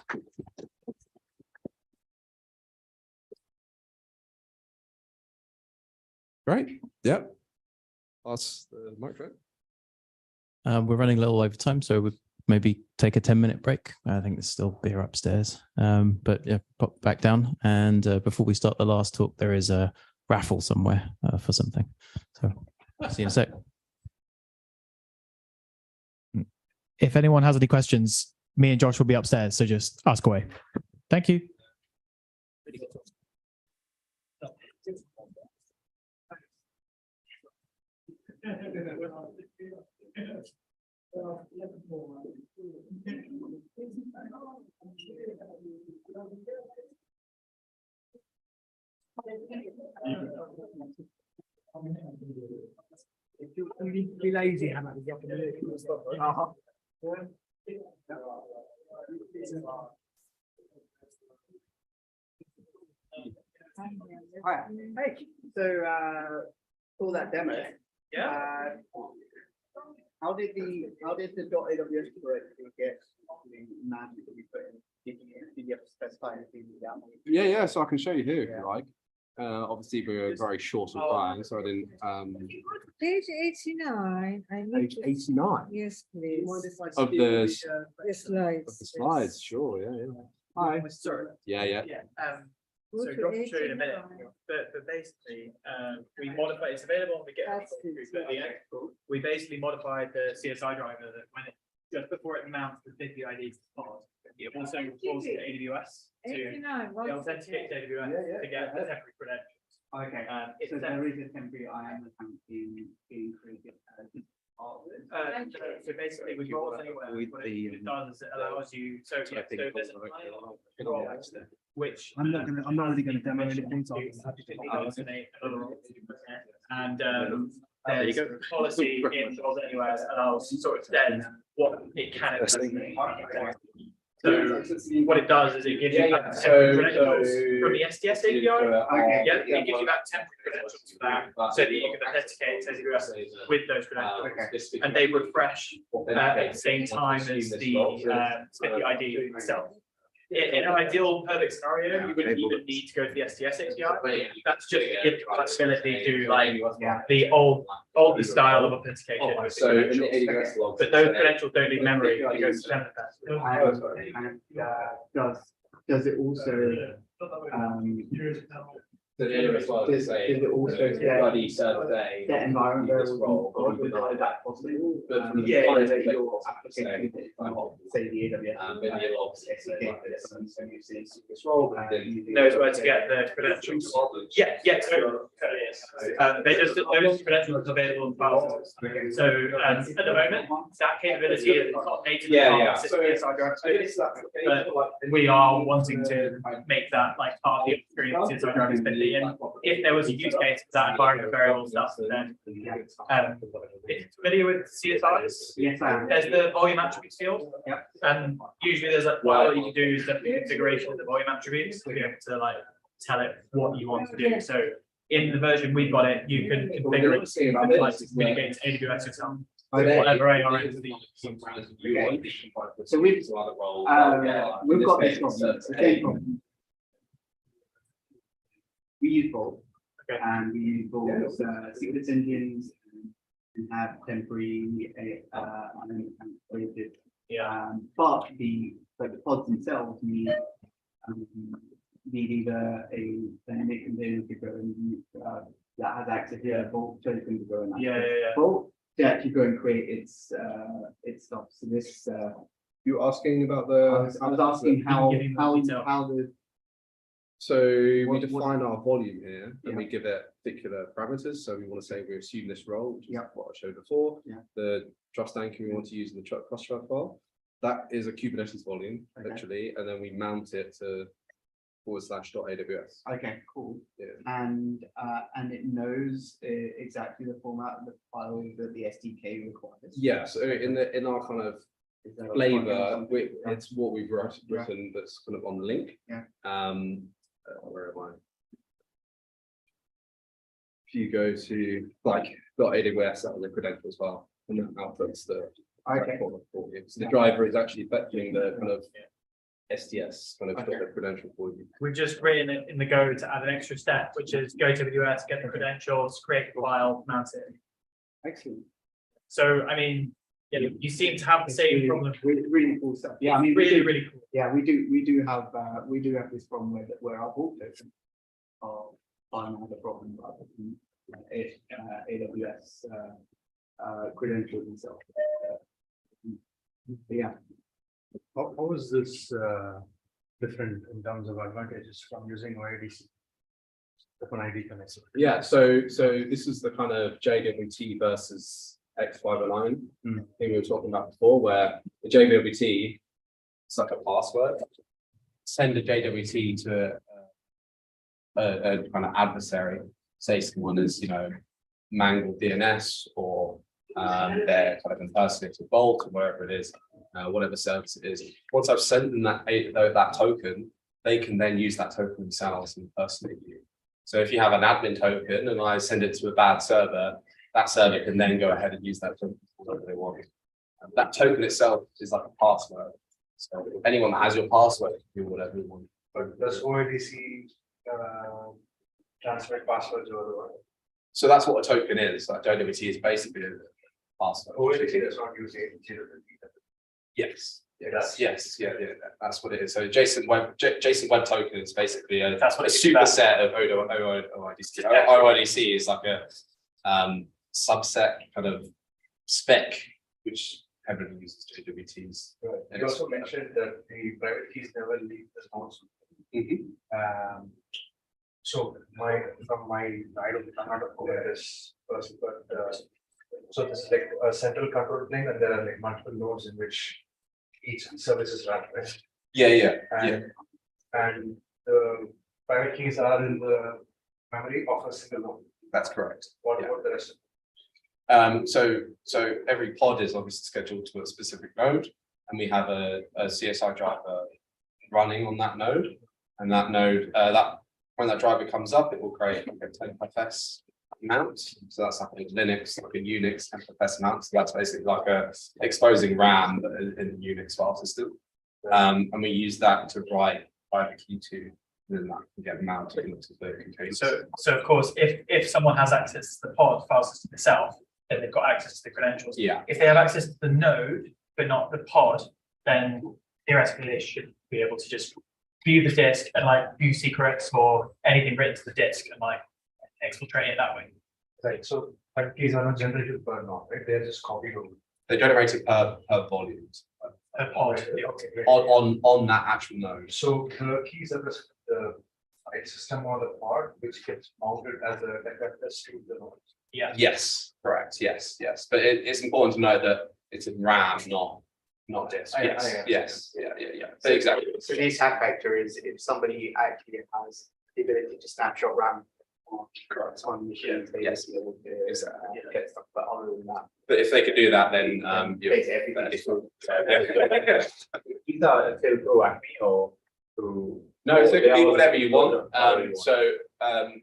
Great. Yep. Pass the microphone. We're running a little over time, so we'll maybe take a 10-minute break. I think there's still beer upstairs. But yeah, pop back down. And before we start the last talk, there is a raffle somewhere for something. So see you in a sec. If anyone has any questions, me and Josh will be upstairs, so just ask away. Thank you. If you be lazy, how about you Hey, so for that demo, how did the .aws directory get magically put in? Did you have to specify anything with that? Yeah. So I can show you here if you like. Obviously, we're very short on time, so I didn't. Page 89. I need Page to- 89 Yes, please. of the The slides. of the slides. Sure. Yeah. Hi. Sorry. Yeah. Yeah. Go So to Josh will show you in a minute, 89. but basically, we modified, it's available on the GitHub. That's it. But we basically modified the CSI driver that when it, just before it mounts the SPIFFE ID to pod, it also calls it AWS to 89. it what's it? authenticates AWS to get the temporary credentials. Okay, It's so a there is a temporary IAM account being created. So basically, we roll anywhere. What it does is it allows you. So yeah, so there's an role which I'm not really going to demo anything. So and there's a policy in roles anywhere that allows sort of extend what it can. So what it does is it gives you back temporary credentials from the STS API. Yeah, it gives you back temporary credentials for that, so that you can authenticate to AWS with those credentials, and they refresh at the same time as the SPIFFE ID itself. In an ideal perfect scenario, you wouldn't even need to go to the STS API. That's just to give flexibility to like the older style of authentication. But those credentials don't need memory. They go to Does it also does it also set environment variables that possible? Say the AWS SDK knows where to get the credentials. Yeah, totally. Those credentials are available in files. So at the moment, that capability is not natively but we are wanting to make that like part of the experience inside our experience. And if there was a use case for that environment variable stuff, then if you're familiar with CSIs, yes, I am. there's the volume attributes field. Yep. And usually there's like what you can do is the configuration of the volume attributes to be able to like tell it what you want to do. So in the version we've got it, you can configure it to like communicate to AWS yourself. Whatever ARN the So we've got this problem. We use both, and we use both secrets engines and have temporary but the pods themselves need either a dynamic container to go and that has access to a Vault token to go and Vault to actually go and create its stuff. So this You're asking about the. I was asking how the. So we define our volume here, and we give it particular parameters. So we want to say we assume this role, which is what I showed before. The trust anchor we want to use in the cross chart file. That is a Kubernetes volume, literally, and then we mount it to /.aws. Okay, cool. And it knows exactly the format of the file that the SDK requires. Yeah. So in our kind of flavor, it's what we've written that's kind of on the link. Where am I? If you go to like .aws, that was a credential as well, and that outputs the for you. So the driver is actually fetching the kind of STS kind of the credential for you. We've just written it in the Go to add an extra step, which is go to AWS, get the credentials, create a file, mount it. Excellent. So I mean, you seem to have the same problem. Really cool stuff. Yeah, I mean, really cool. Yeah, we do have this problem where our Vault tokens are another problem rather than AWS credentials themselves. Yeah. How is this different in terms of advantages from using OIDC? OpenID connector. Yeah, so this is the kind of JWT versus X509 thing we were talking about before, where the JWT it's like a password. Send a JWT to a kind of adversary, say someone has mangled DNS or they're kind of impersonated Vault or wherever it is, whatever service it is. Once I've sent them that token, they can then use that token themselves and impersonate you. So if you have an admin token and I send it to a bad server, that server can then go ahead and use that token for whatever they want. That token itself is like a password. So anyone that has your password can do whatever you want. But does OIDC transfer passwords or otherwise? So that's what a token is. Like JWT is basically a password. OIDC does not use JWT. Yes. Yes. That's what it is. So JSON Web Token is basically a superset of OIDC. OIDC is like a subset kind of spec, which heavily uses JWTs. Right. You also mentioned that the private keys never leave the nodes. So I don't know where this person, but so this is like a central control plane, and there are like multiple nodes in which each service is run, right? And the private keys are in the memory of a single node. That's correct. What the rest? So every pod is obviously scheduled to a specific node. and we have a CSI driver running on that node, and that node, when that driver comes up, it will create like a 10FS mount. So that's like a Linux, like a Unix 10FS mount. So that's basically like a exposing RAM in the Unix file system. And we use that to write the key to, and then that can get mounted into the container. So of course, if someone has access to the pod file system itself, then they've got access to the credentials. Yeah. If they have access to the node, but not the pod, then theoretically they should be able to just view the disk and like view secrets or anything written to the disk and like exfiltrate it that way. Right, so but keys are not generated per node, right? They're just copied over. They're generated per volume A pod. Okay. on that actual node. So the keys are the file system or the pod, which gets mounted as a FFS to the node. Yeah. Yes, correct. Yes. But it's important to note that it's in RAM, not disk. Yes. Yeah. So, Exactly. So the attack vector is if somebody actually has the ability to snapshot RAM on machines, they Yes. will be able to Exactly. get stuff. But other than that, But if they could do that, then basically everything. These are still through Acme or through. No, so it could they be are whatever you want. whatever you want.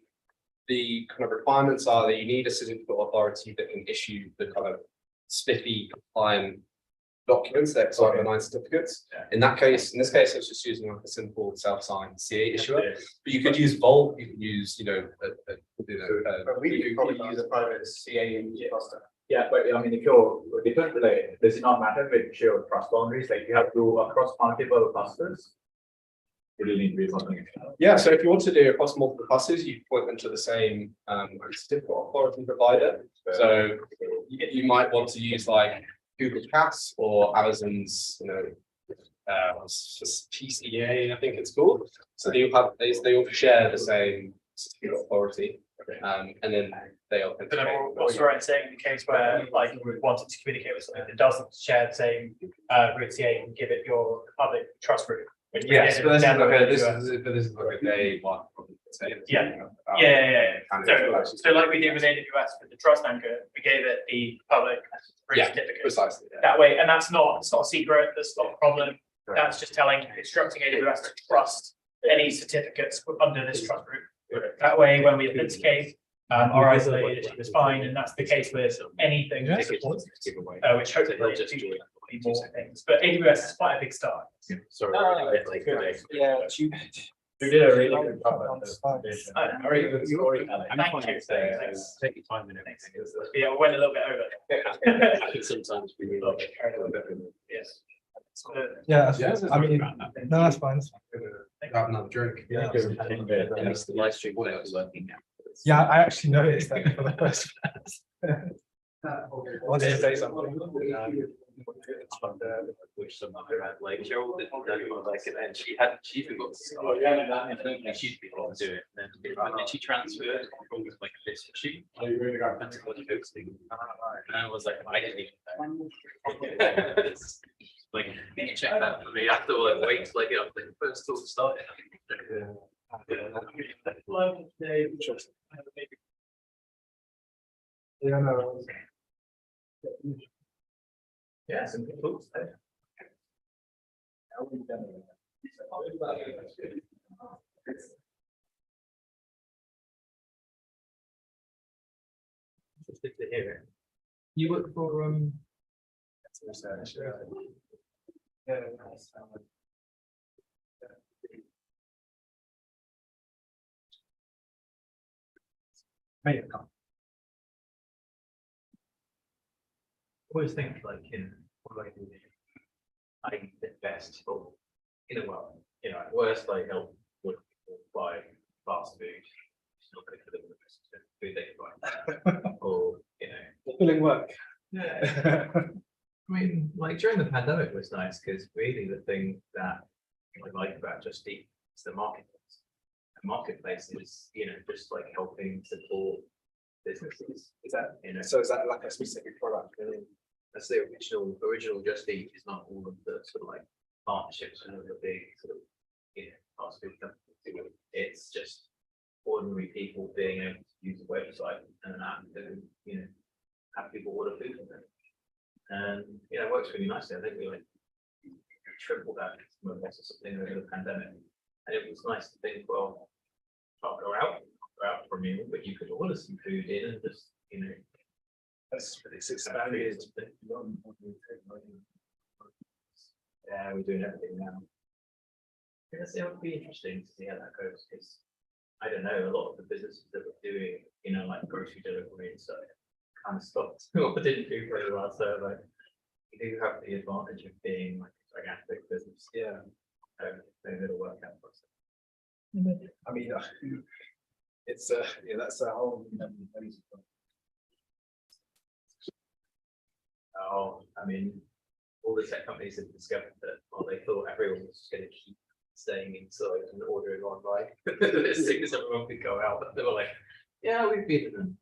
The kind of requirements are that you need a certificate authority that can issue the kind of SPIFFE compliant documents, that Cyber 9 certificates. In this case, I was just using like a simple self-signed CA issuer. But you could use Vault, you could use, But we probably use a private CA in cluster. Yeah, but I mean, if you're different, like, does it not matter which your trust boundaries? Like you have to across multiple clusters. You really need to be something. Yeah, so if you want to do across multiple clusters, you point them to the same certificate authority provider. So you might want to use like Google Cloud or Amazon's, PCA, I think it's called. So they all share the same certificate authority, and then they But then what's right in saying in the case where like you wanted to communicate with something that doesn't share the same root CA and give it your public trust root. Yes, but this is like a day one. Yeah. So like we did with AWS with the trust anchor, we gave it the public root certificate. Precisely. That way, and it's not a secret, that's not a problem. That's just instructing AWS to trust any certificates under this trust root. That way, when we authenticate, our isolation is fine, and that's the case with anything that supports it, which hopefully will be more things. But AWS is quite a big start. Sorry. You did a really good job on this foundation. Very good storytelling. Thank you. Take your time in it. Yeah, we went a little bit over. Sometimes we Yes. Yeah, I mean, no, that's fine. Have another drink. Yeah. The live stream was working now. Yeah, I actually noticed that for the first class. I wanted to say something. Which someone had like Cheryl did like it, and she forgot to start. And then she'd be able to do it. And then she transferred from like a list sheet. And I was like, I didn't even know. Like, can you check that for me? I have to like wait till I get up the first talk started. Yeah, no. Yeah, some good talks there. Interested to hear it. You work for always think like what do I do? I invest or at worst I help with buy fast food. It's not going to deliver the best food they can buy. Or Fulfilling work. Yeah. I mean, like during the pandemic was nice because really the thing that I like about Just Eat is the marketplace. The marketplace is, just like helping support businesses. Is that, So is that like a specific product? Really? That's the original Just Eat is not all of the sort of like partnerships and all the big sort of, fast food companies. It's just ordinary people being able to use a website and an app to, have people order food from them. And it works really nicely. I think we tripled that or something over the pandemic. And it was nice to think, well, can't go out for a meal, but you could order some food in and just, you know. It's expanded. Yeah, we're doing everything now. Yes, it would be interesting to see how that goes, because I don't know, a lot of the businesses that were doing, you know, like grocery delivery and stuff kind of stopped or didn't do very well. So like you do have the advantage of being like a gigantic business. Yeah. Maybe it'll work out for us. I mean, it's yeah, that's a whole. Oh, I mean, all the tech companies have discovered that, well, they thought everyone was just going to keep staying inside and ordering online as soon as everyone could go out. But they were like, yeah, we've beaten them.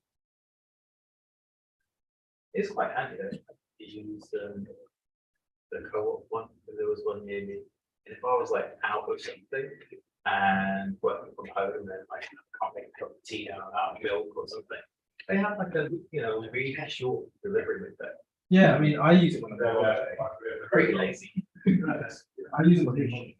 It's quite handy though. You use the co-op one. There was one near me. And if I was like out or something and working from home and like I can't make a cup of tea out of milk or something, they have like a, you know, really short delivery window. Yeah, I mean, I use it when They're very lazy. I use it when it's convenient.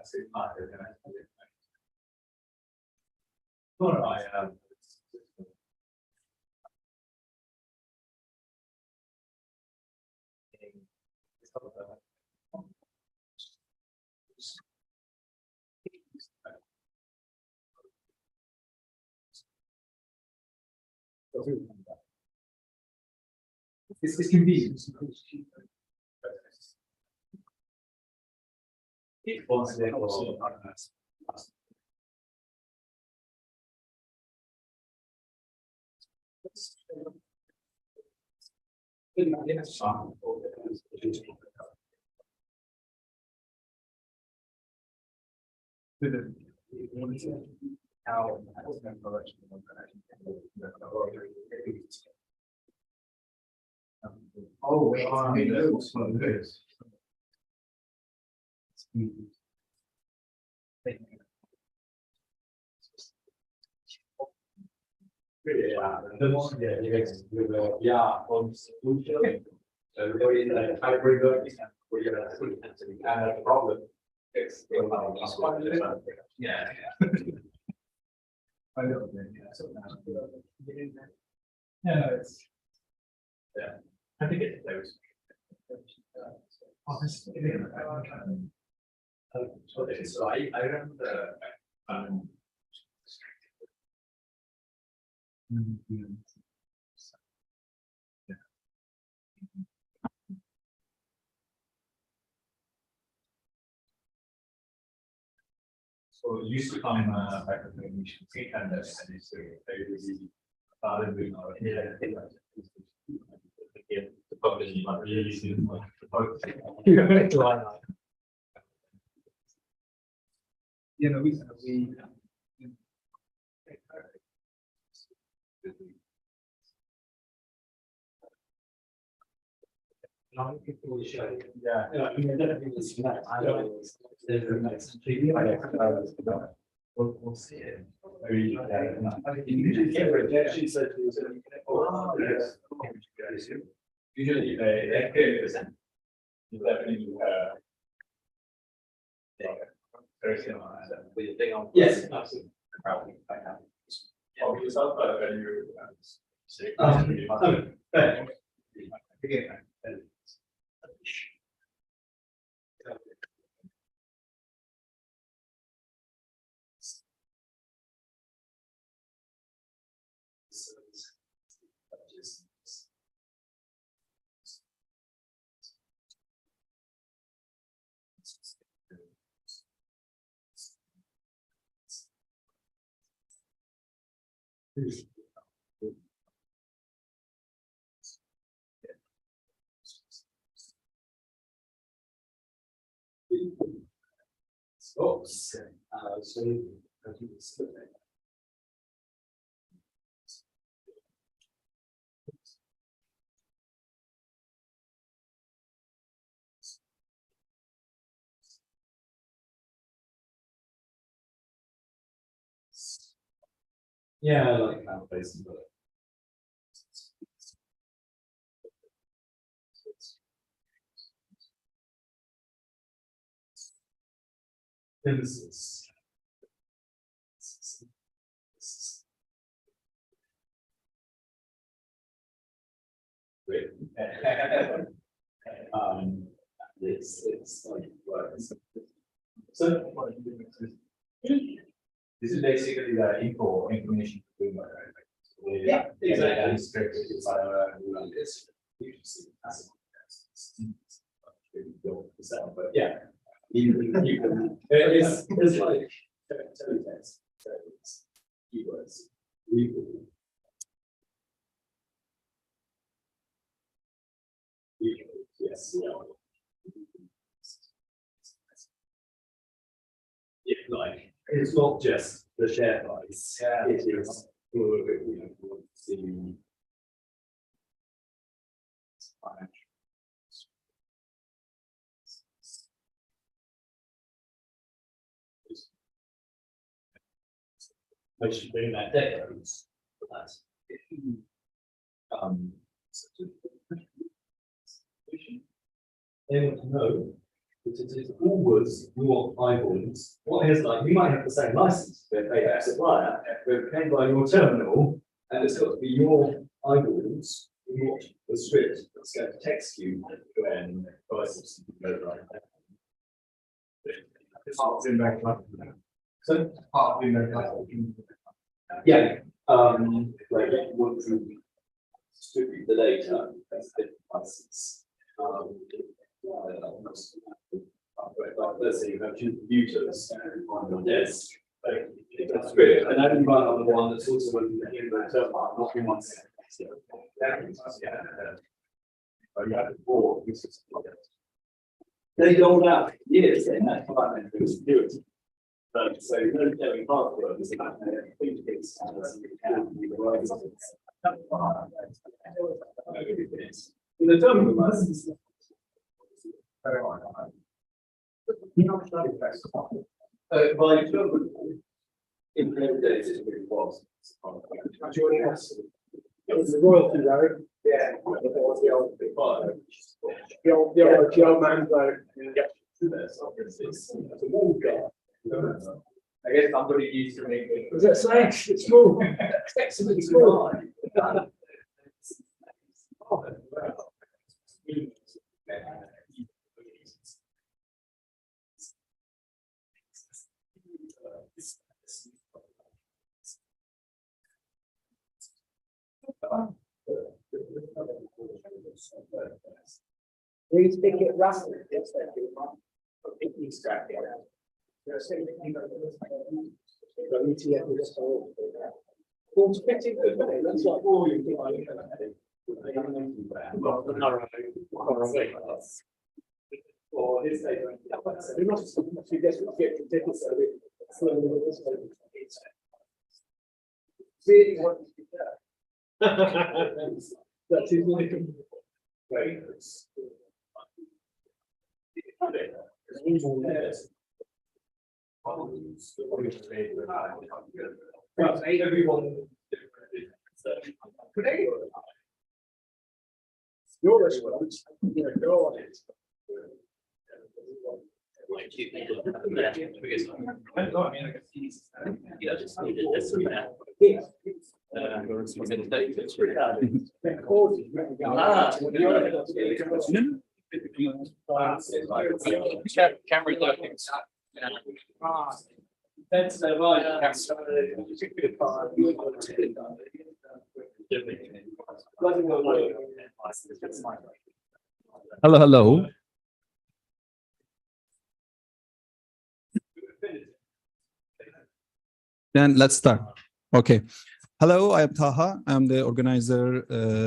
Oh, Problem. Yeah. I know. Yeah, it's. Yeah. I think it's those. So I remember so it used to come back in the mission and they used to started doing The public is not really You know, we a lot of people will show. yeah. I mean, we'll see it. Usually, very similar. Yes. Absolutely. For yourself, when you Yeah, I like that place. Genesis. It's like works. So this is basically the info information. Yeah, exactly. But yeah, you can. It's like teletext, keywords. Yes. Yeah, like it's not just the share price. Yeah. It is the which bring that decades for that. They want to know that it is always your eyeballs. What is like, you might have the same license, but paid by a supplier, but paid by your terminal, and it's got to be your eyeballs, what the script that's going to text you when prices go right. So part of yeah, like you want to distribute the data as a license. Let's say you have two computers on your desk. That's great. And I can run on the one that's also in the terminal, not in one second. They don't have years in that time to do it. So you don't get any passwords about in the terminal license. By terminal, implemented it was. It was the royalty road. Yeah. The old man road. It's a wall guard. I guess somebody used to make it. Was that slash? It's small. It's small. We speak it roughly. Yes, that's like all you or his statement. We must get tickets. Really want to be there. That's his like Right. Everyone. your response. Go on it. Like two people there because I mean, yeah, just needed this and that. It's really hard. Camera working. That's the right. Hello, hello. Then let's start. Okay. Hello, I am Taha. I'm the organizer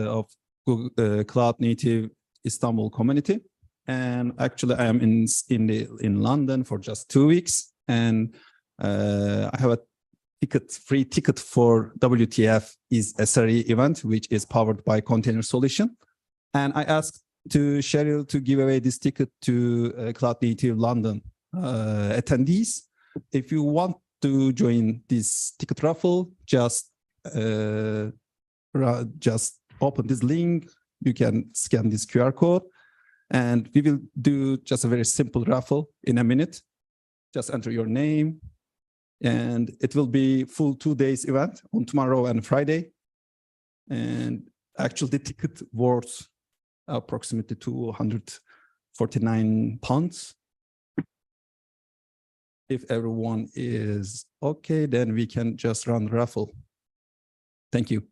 of Google Cloud Native Istanbul community. And actually I am in London for just 2 weeks. And I have a free ticket for WTF is SRE event, which is powered by Container Solution. And I asked to Cheryl to give away this ticket to Cloud Native London attendees. If you want to join this ticket raffle, just open this link. You can scan this QR code, and we will do just a very simple raffle in a minute. Just enter your name, and it will be full 2 days event on tomorrow and Friday. And actually the ticket worth approximately £249. If everyone is okay, then we can just run the raffle. Thank you.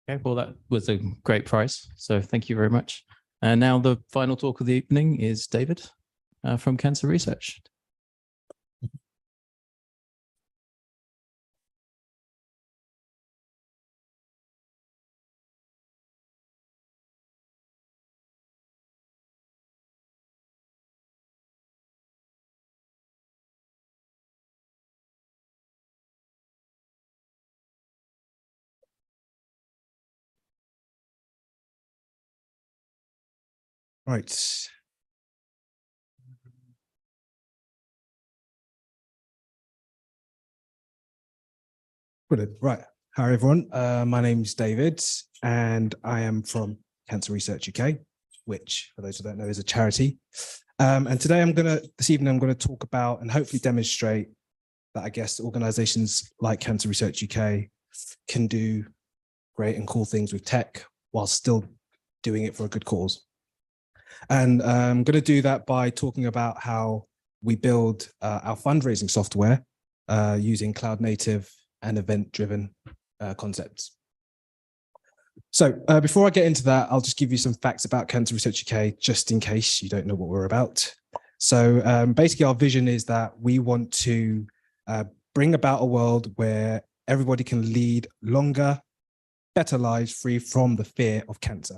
Okay, well, that was a great prize. So thank you very much. And now the final talk of the evening is David from Cancer Research. Right. Brilliant. Right. Hi, everyone. My name is David, and I am from Cancer Research UK, which, for those who don't know, is a charity. And today this evening, I'm going to talk about and hopefully demonstrate that I guess organizations like Cancer Research UK can do great and cool things with tech while still doing it for a good cause. And I'm going to do that by talking about how we build our fundraising software using cloud native and event-driven concepts. So before I get into that, I'll just give you some facts about Cancer Research UK, just in case you don't know what we're about. So basically our vision is that we want to bring about a world where everybody can lead longer, better lives free from the fear of cancer.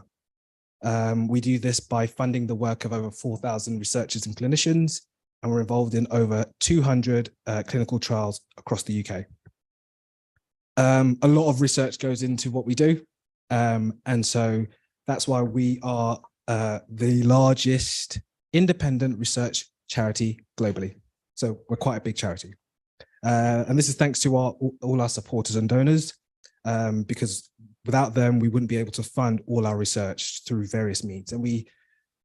We do this by funding the work of over 4,000 researchers and clinicians, and we're involved in over 200 clinical trials across the UK. A lot of research goes into what we do, and so that's why we are the largest independent research charity globally. So we're quite a big charity. And this is thanks to all our supporters and donors, because without them, we wouldn't be able to fund all our research through various means. And we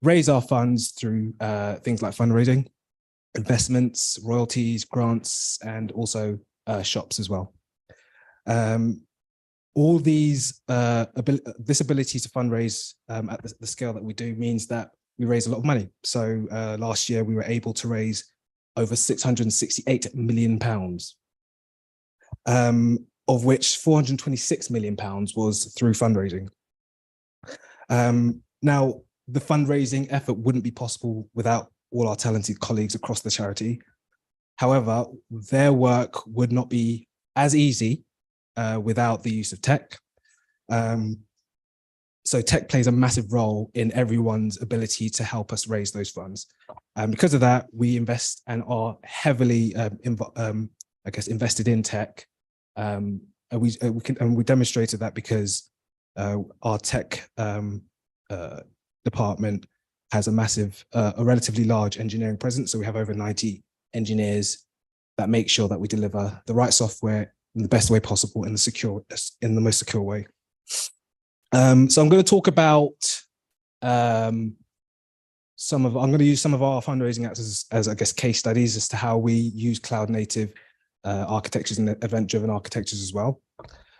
raise our funds through things like fundraising, investments, royalties, grants, and also shops as well. all these this ability to fundraise at the scale that we do means that we raise a lot of money. So last year we were able to raise over £668 million, of which £426 million was through fundraising. Now, the fundraising effort wouldn't be possible without all our talented colleagues across the charity. However, their work would not be as easy without the use of tech. So tech plays a massive role in everyone's ability to help us raise those funds. And because of that, we invest and are heavily, I guess, invested in tech. And we demonstrated that because our tech department has a relatively large engineering presence. So we have over 90 engineers that make sure that we deliver the right software in the best way possible in the most secure way. So I'm going to talk about I'm going to use some of our fundraising acts as I guess case studies as to how we use cloud native architectures and event-driven architectures as well.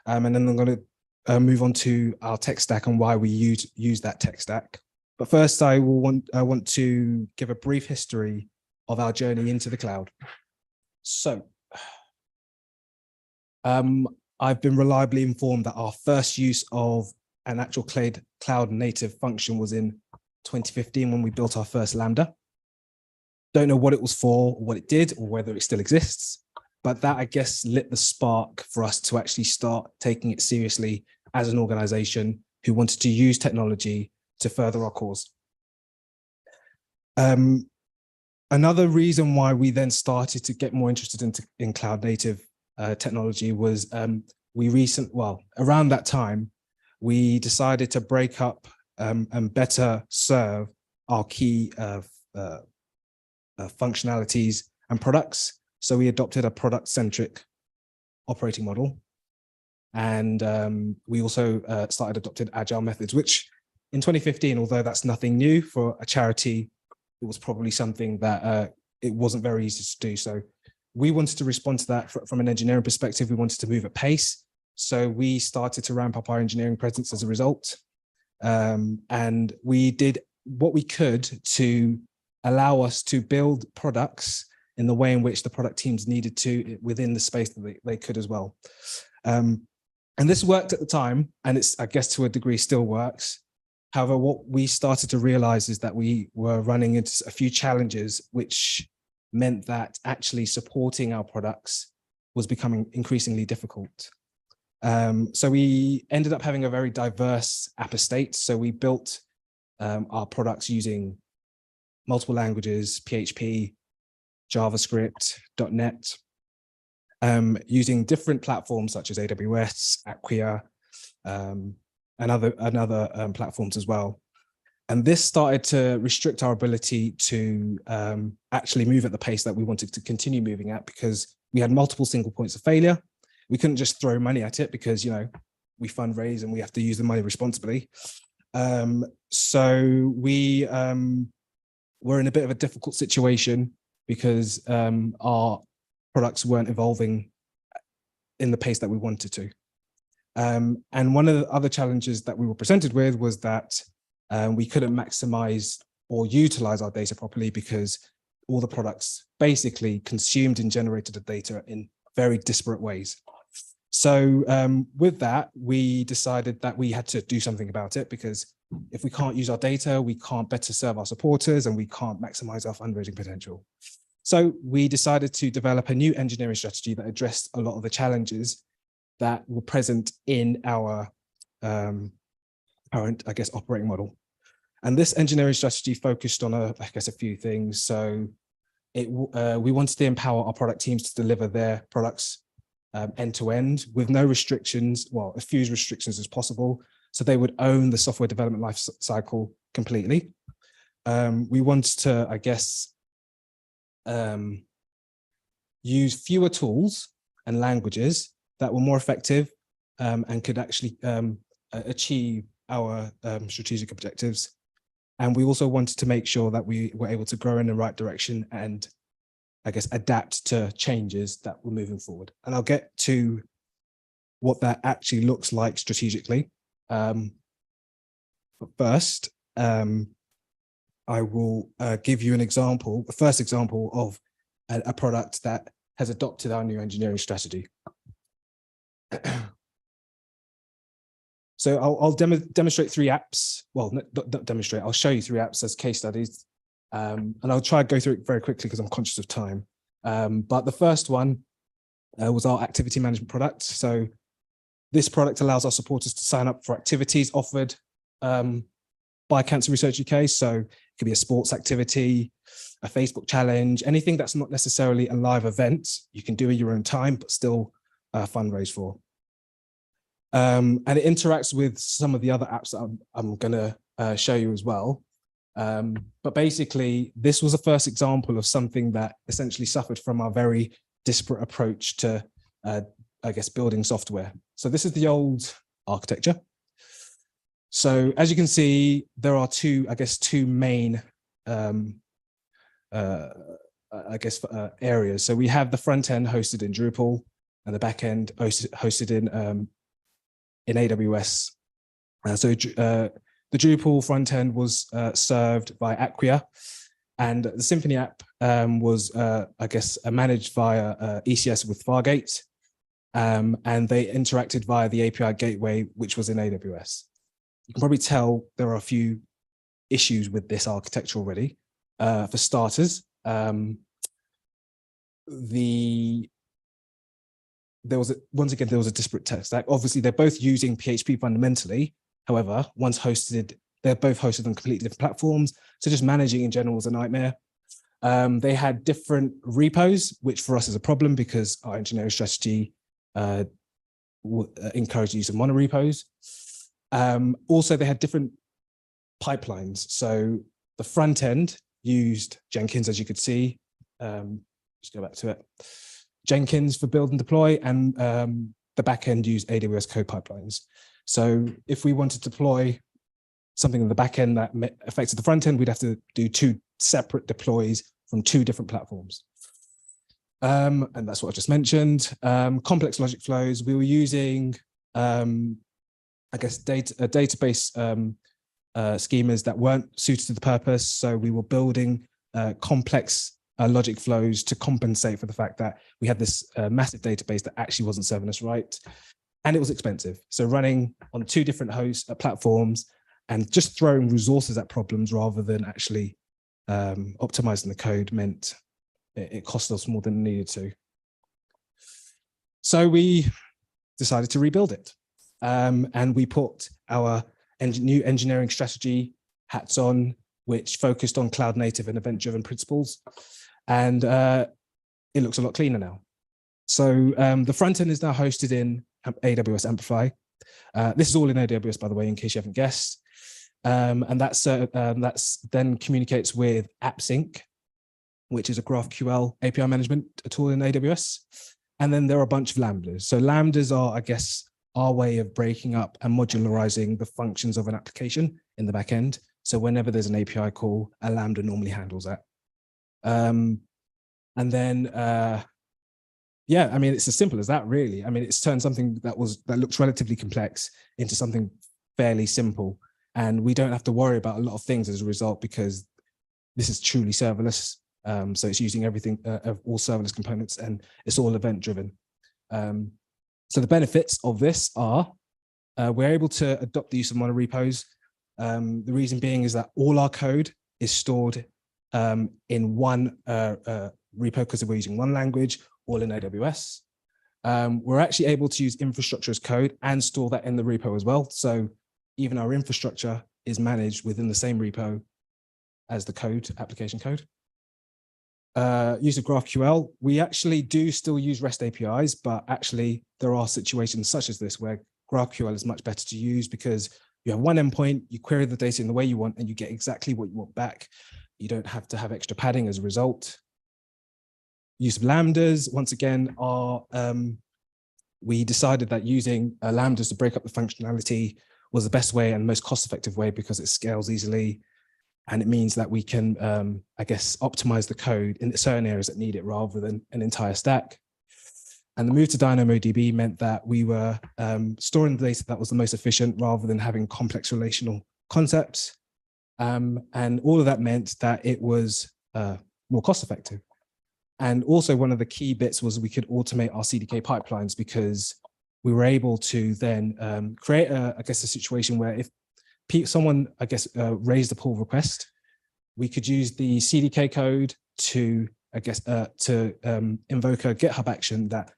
And then I'm going to move on to our tech stack and why we use that tech stack. But first, I want to give a brief history of our journey into the cloud. So I've been reliably informed that our first use of an actual cloud native function was in 2015 when we built our first Lambda. Don't know what it was for, or what it did, or whether it still exists, but that, I guess, lit the spark for us to actually start taking it seriously as an organization who wanted to use technology to further our cause. Another reason why we then started to get more interested in cloud native technology was around that time, we decided to break up and better serve our key functionalities and products. So we adopted a product-centric operating model. And we also started adopting agile methods, which in 2015, although that's nothing new for a charity, it was probably something that it wasn't very easy to do. So we wanted to respond to that from an engineering perspective. We wanted to move at pace. So we started to ramp up our engineering presence as a result. And we did what we could to allow us to build products in the way in which the product teams needed to within the space that they could as well. And this worked at the time, and it's, I guess, to a degree still works. However, what we started to realize is that we were running into a few challenges, which meant that actually supporting our products was becoming increasingly difficult. So we ended up having a very diverse app estate. So we built our products using multiple languages, PHP, JavaScript, .NET, using different platforms such as AWS, Acquia, and other platforms as well. And this started to restrict our ability to actually move at the pace that we wanted to continue moving at, because we had multiple single points of failure. We couldn't just throw money at it because, we fundraise and we have to use the money responsibly. So we were in a bit of a difficult situation because our products weren't evolving in the pace that we wanted to. And one of the other challenges that we were presented with was that we couldn't maximize or utilize our data properly because all the products basically consumed and generated the data in very disparate ways. So with that, we decided that we had to do something about it, because if we can't use our data, we can't better serve our supporters and we can't maximize our fundraising potential. So we decided to develop a new engineering strategy that addressed a lot of the challenges that were present in our current, I guess, operating model. And this engineering strategy focused on, I guess, a few things. So we wanted to empower our product teams to deliver their products end to end with no restrictions, well, as few restrictions as possible. So they would own the software development life cycle completely. We wanted to, I guess, use fewer tools and languages that were more effective and could actually achieve our strategic objectives. And we also wanted to make sure that we were able to grow in the right direction and, I guess, adapt to changes that were moving forward. And I'll get to what that actually looks like strategically. But first, I will give you an example, the first example of a product that has adopted our new engineering strategy. So I'll demonstrate 3 apps. Well, not demonstrate, I'll show you 3 apps as case studies. And I'll try to go through it very quickly because I'm conscious of time. But the first one was our activity management product. So this product allows our supporters to sign up for activities offered by Cancer Research UK. So it could be a sports activity, a Facebook challenge, anything that's not necessarily a live event, you can do in your own time, but still fundraise for. And it interacts with some of the other apps that I'm going to show you as well. But basically, this was the first example of something that essentially suffered from our very disparate approach to, I guess, building software. So this is the old architecture. So as you can see, there are two main, areas. So we have the front end hosted in Drupal and the back end hosted in AWS. The Drupal front end was served by Acquia, and the Symfony app was, managed via ECS with Fargate, and they interacted via the API gateway, which was in AWS. You can probably tell there are a few issues with this architecture already. For starters, there was a disparate tech stack. Obviously, they're both using PHP fundamentally. However, they're both hosted on completely different platforms. So just managing in general was a nightmare. They had different repos, which for us is a problem because our engineering strategy encouraged the use of monorepos. Also, they had different pipelines. So the front end used Jenkins, as you could see. Just go back to it. Jenkins for build and deploy, and the back end used AWS code pipelines. So if we wanted to deploy something in the back end that affected the front end, we'd have to do 2 separate deploys from 2 different platforms. And that's what I just mentioned. Complex logic flows. We were using, database schemas that weren't suited to the purpose. So we were building complex logic flows to compensate for the fact that we had this massive database that actually wasn't serving us right. And it was expensive. So running on 2 different host platforms and just throwing resources at problems rather than actually optimizing the code meant it cost us more than it needed to. So we decided to rebuild it. And we put our new engineering strategy hats on, which focused on cloud native and event-driven principles. And it looks a lot cleaner now. So the front end is now hosted in AWS Amplify. This is all in AWS, by the way, in case you haven't guessed. And that's then communicates with AppSync, which is a GraphQL API management tool in AWS. And then there are a bunch of Lambdas. So Lambdas are, I guess, our way of breaking up and modularizing the functions of an application in the back end. So whenever there's an API call, a Lambda normally handles that. And then, it's as simple as that, really. I mean, it's turned something that looks relatively complex into something fairly simple. And we don't have to worry about a lot of things as a result, because this is truly serverless. So it's using everything, all serverless components, and it's all event driven. So the benefits of this are we're able to adopt the use of monorepos. The reason being is that all our code is stored in one repo because we're using one language, all in AWS. We're actually able to use infrastructure as code and store that in the repo as well. So even our infrastructure is managed within the same repo as the code, application code. Use of GraphQL. We actually do still use REST APIs, but actually there are situations such as this where GraphQL is much better to use because you have one endpoint, you query the data in the way you want, and you get exactly what you want back. You don't have to have extra padding as a result. Use of Lambdas, once again, we decided that using Lambdas to break up the functionality was the best way and most cost-effective way because it scales easily. And it means that we can, optimize the code in certain areas that need it rather than an entire stack. And the move to DynamoDB meant that we were storing the data that was the most efficient rather than having complex relational concepts. And all of that meant that it was more cost effective. And also one of the key bits was we could automate our CDK pipelines because we were able to then create a situation where if someone, raised a pull request, we could use the CDK code to, invoke a GitHub action that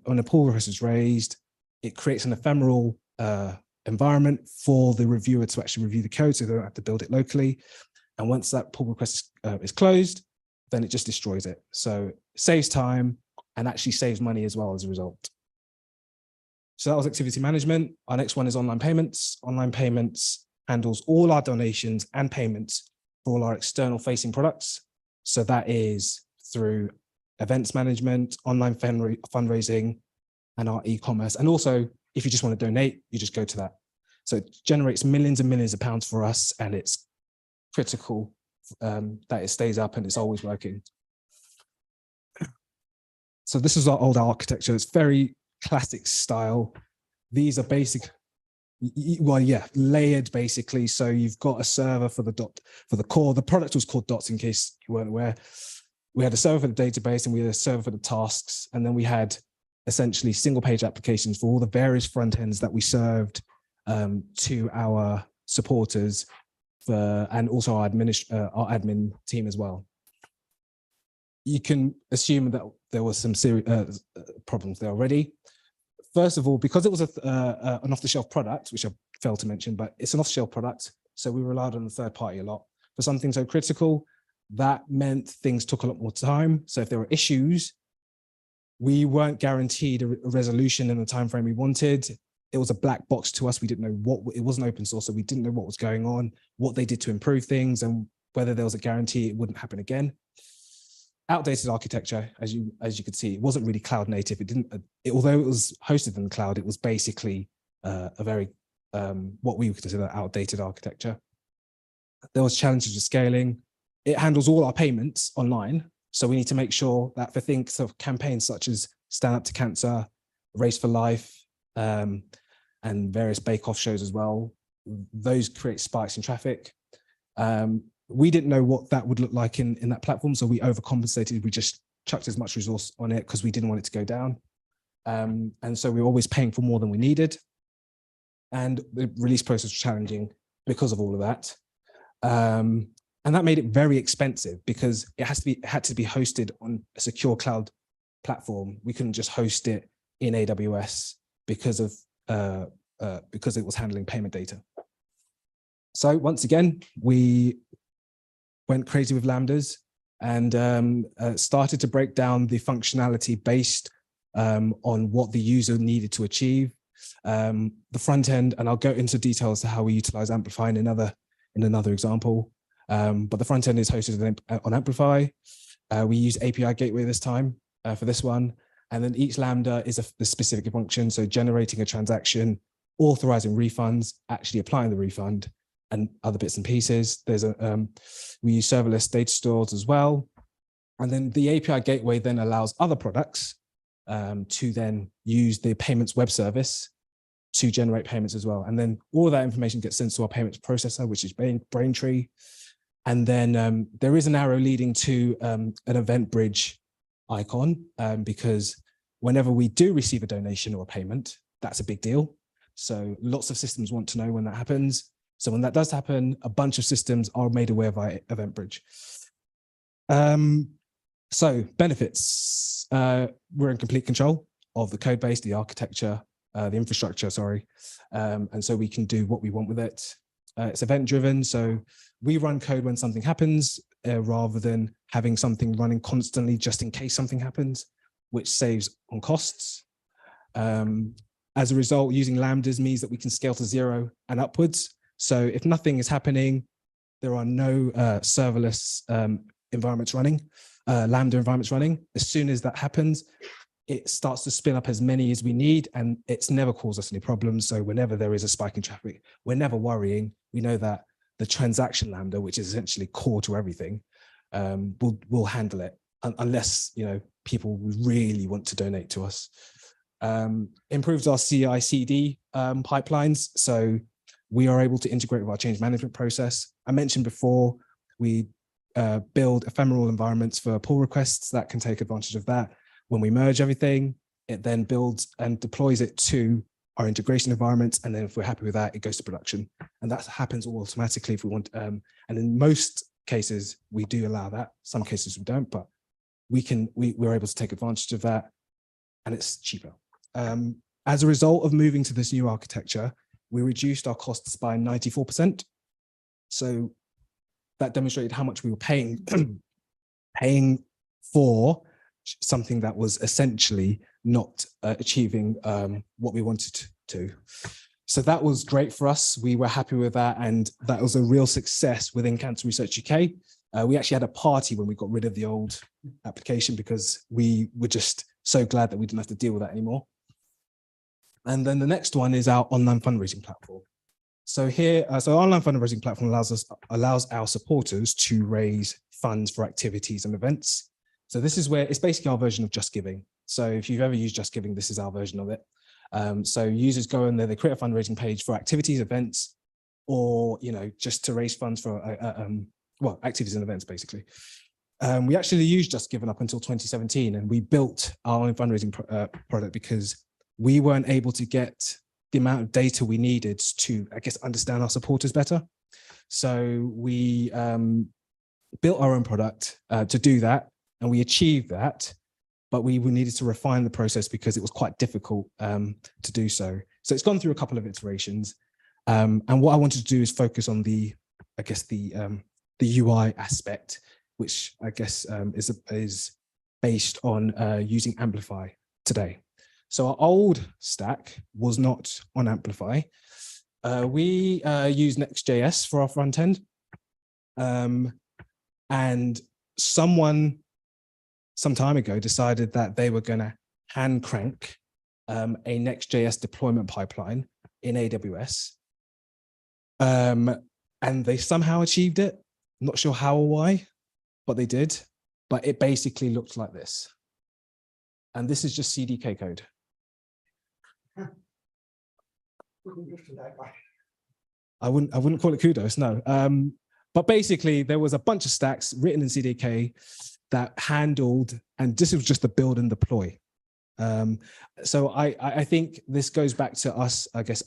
when a pull request is raised, it creates an ephemeral environment for the reviewer to actually review the code so they don't have to build it locally. And once that pull request is closed, then it just destroys it. So it saves time and actually saves money as well as a result. So that was activity management. Our next one is online payments. Online payments handles all our donations and payments for all our external facing products. So that is through events management, online fundraising, and our e-commerce. And also, if you just want to donate, you just go to that. So it generates millions and millions of pounds for us, and it's critical that it stays up and it's always working. So this is our old architecture. It's very classic style. These are basic, layered basically. So you've got a server for the core. The product was called Dots in case you weren't aware. We had a server for the database and we had a server for the tasks. And then we had essentially single page applications for all the various front ends that we served to our supporters and also our admin team as well. You can assume that there was some serious problems there already. First of all, because it was an off-the-shelf product, which I failed to mention, but it's an off-the-shelf product, so we relied on the third party a lot. For something so critical, that meant things took a lot more time. So if there were issues, we weren't guaranteed a resolution in the time frame we wanted. It was a black box to us. We didn't know it wasn't open source, so we didn't know what was going on, what they did to improve things, and whether there was a guarantee it wouldn't happen again. Outdated architecture, as you could see, it wasn't really cloud native. Although it was hosted in the cloud, it was basically a very what we would consider outdated architecture. There was challenges with scaling. It handles all our payments online, so we need to make sure that for things of campaigns such as Stand Up to Cancer, Race for Life, and various bake-off shows as well, those create spikes in traffic. We didn't know what that would look like in that platform, so we overcompensated. We just chucked as much resource on it because we didn't want it to go down. And so we were always paying for more than we needed. And the release process was challenging because of all of that. And that made it very expensive because it had to be hosted on a secure cloud platform. We couldn't just host it in AWS because it was handling payment data. So once again, we went crazy with Lambdas and started to break down the functionality based on what the user needed to achieve. The front end, and I'll go into details to how we utilize Amplify in another example. But the front end is hosted on Amplify. We use API Gateway this time for this one. And then each Lambda is a specific function. So generating a transaction, authorizing refunds, actually applying the refund, and other bits and pieces. We use serverless data stores as well. And then the API Gateway then allows other products to then use the payments web service to generate payments as well. And then all of that information gets sent to our payments processor, which is Braintree. And then there is an arrow leading to an event bridge icon because whenever we do receive a donation or a payment, that's a big deal. So lots of systems want to know when that happens. So when that does happen, a bunch of systems are made aware via event bridge. So benefits, we're in complete control of the code base, the architecture, the infrastructure, sorry. And so we can do what we want with it. It's event driven. So we run code when something happens rather than having something running constantly just in case something happens, which saves on costs. As a result, using Lambdas means that we can scale to 0 and upwards. So if nothing is happening, there are no serverless environments running, Lambda environments running. As soon as that happens, it starts to spin up as many as we need, and it's never caused us any problems. So whenever there is a spike in traffic, we're never worrying. We know that the transaction Lambda, which is essentially core to everything, will handle it unless people really want to donate to us. Improves our CI/CD pipelines, so we are able to integrate with our change management process. I mentioned before, we build ephemeral environments for pull requests that can take advantage of that. When we merge everything, it then builds and deploys it to our integration environments. And then if we're happy with that, it goes to production. And that happens all automatically if we want. And in most cases, we do allow that. Some cases we don't, but we're able to take advantage of that, and it's cheaper. As a result of moving to this new architecture, we reduced our costs by 94%. So that demonstrated how much we were paying for something that was essentially not achieving what we wanted to. So that was great for us. We were happy with that, and that was a real success within Cancer Research UK. We actually had a party when we got rid of the old application because we were just so glad that we didn't have to deal with that anymore. And then the next one is our online fundraising platform. So here, so our online fundraising platform allows our supporters to raise funds for activities and events. So this is where it's basically our version of Just Giving. So if you've ever used Just Giving, this is our version of it. So users go in there, they create a fundraising page for activities, events, or just to raise funds for well, activities and events basically. We actually used Just Giving up until 2017, and we built our own fundraising product because we weren't able to get the amount of data we needed to, I guess, understand our supporters better. So we built our own product to do that, and we achieved that, but we needed to refine the process because it was quite difficult to do so. So it's gone through a couple of iterations. And what I wanted to do is focus on the UI aspect, which I guess is based on using Amplify today. So our old stack was not on Amplify. We use Next.js for our front end. And someone some time ago decided that they were going to hand crank a Next.js deployment pipeline in AWS. And they somehow achieved it. I'm not sure how or why, but they did. But it basically looked like this. And this is just CDK code. I wouldn't call it kudos, no. But basically, there was a bunch of stacks written in CDK that handled, and this was just the build and deploy. So I think this goes back to us, I guess,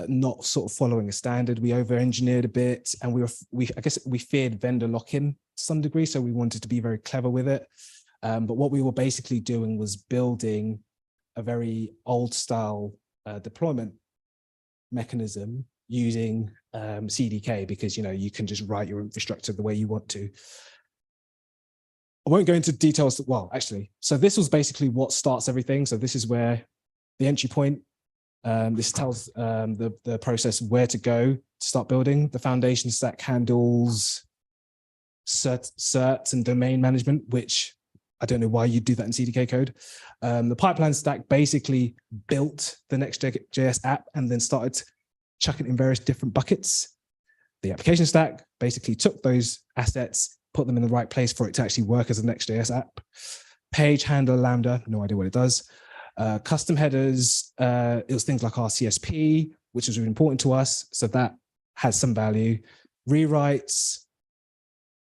not sort of following a standard. We over-engineered a bit, and I guess we feared vendor lock-in to some degree, so we wanted to be very clever with it. But what we were basically doing was building a very old-style deployment mechanism using CDK, because you can just write your infrastructure the way you want to. I won't go into details. Well, actually, so this was basically what starts everything. So this is where the entry point. This tells the process where to go to start building. The foundation stack handles certs and domain management, which I don't know why you do that in CDK code. The pipeline stack basically built the Next.js app and then started chucking in various different buckets. The application stack basically took those assets, put them in the right place for it to actually work as a Next.js app. Page handler Lambda, no idea what it does. Custom headers, it was things like our CSP, which was really important to us. So that has some value. Rewrites,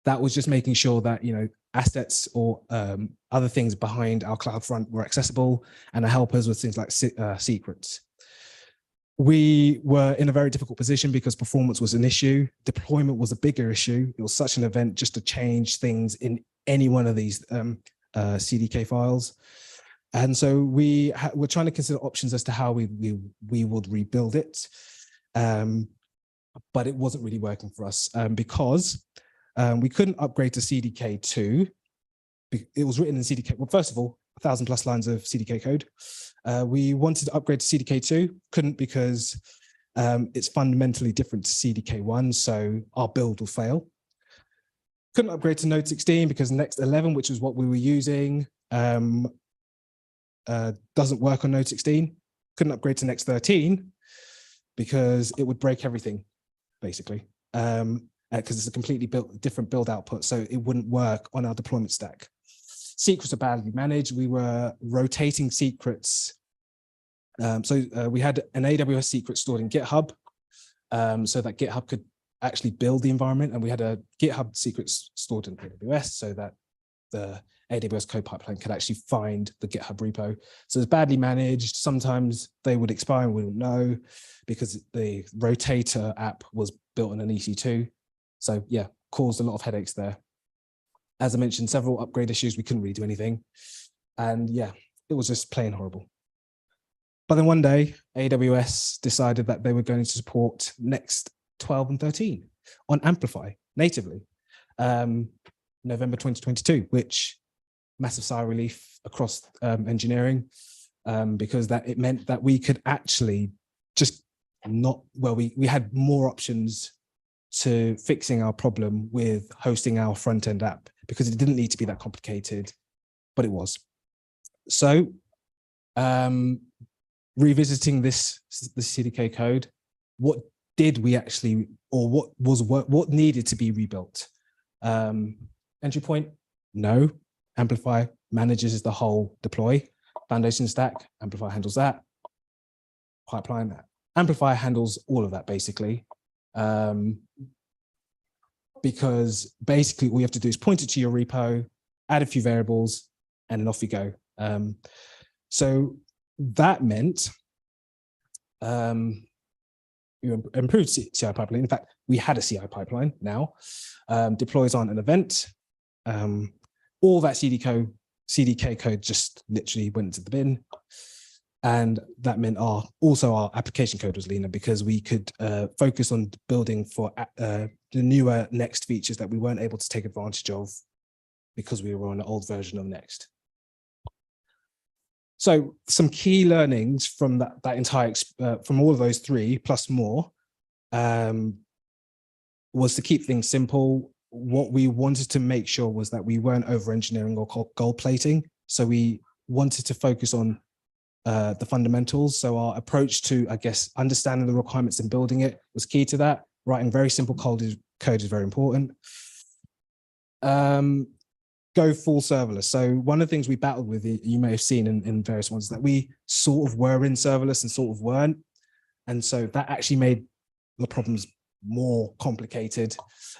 that was just making sure that, assets or other things behind our CloudFront were accessible, and helpers with things like secrets. We were in a very difficult position because performance was an issue. Deployment was a bigger issue. It was such an event just to change things in any one of these CDK files. And so we were trying to consider options as to how we would rebuild it. But it wasn't really working for us because we couldn't upgrade to CDK 2. It was written in CDK. Well, first of all, 1,000+ lines of CDK code. We wanted to upgrade to CDK 2, couldn't because it's fundamentally different to CDK 1, so our build will fail. Couldn't upgrade to Node 16 because Next 11, which is what we were using, doesn't work on Node 16. Couldn't upgrade to Next 13 because it would break everything, basically, because it's a completely different build output, so it wouldn't work on our deployment stack. secrets are badly managed. We were rotating secrets. We had an AWS secret stored in GitHub, so that GitHub could actually build the environment, and we had a GitHub secret stored in AWS so that the AWS code pipeline could actually find the GitHub repo. So it's badly managed. Sometimes they would expire and we wouldn't know because the rotator app was built on an EC2. So yeah, caused a lot of headaches there. As I mentioned, several upgrade issues, we couldn't really do anything. And yeah, it was just plain horrible. But then one day, AWS decided that they were going to support Next 12 and 13 on Amplify natively, November 2022, which massive sigh of relief across engineering, because it meant that we could actually just we had more options to fixing our problem with hosting our front-end app, because it didn't need to be that complicated, but it was. So revisiting the CDK code, what did we actually, or what needed to be rebuilt? Entry point, no. Amplify manages the whole deploy. Foundation stack, Amplify handles that. Pipeline, Amplify handles all of that basically. Because basically all you have to do is point it to your repo, add a few variables, and then off you go. So that meant you improved CI pipeline. In fact, we had a CI pipeline now. Deploys aren't an event. All that CDK code just literally went into the bin. And that meant also our application code was leaner, because we could focus on building for the newer Next features that we weren't able to take advantage of because we were on an old version of Next. So some key learnings from that entire, from all of those three plus more, was to keep things simple. What we wanted to make sure was that we weren't over-engineering or gold plating. So we wanted to focus on the fundamentals. So our approach to, I guess, understanding the requirements and building it was key to that. Writing very simple code is very important. Go full serverless. So one of the things we battled with, you may have seen in various ones, that we sort of were in serverless and sort of weren't. And so that actually made the problems more complicated.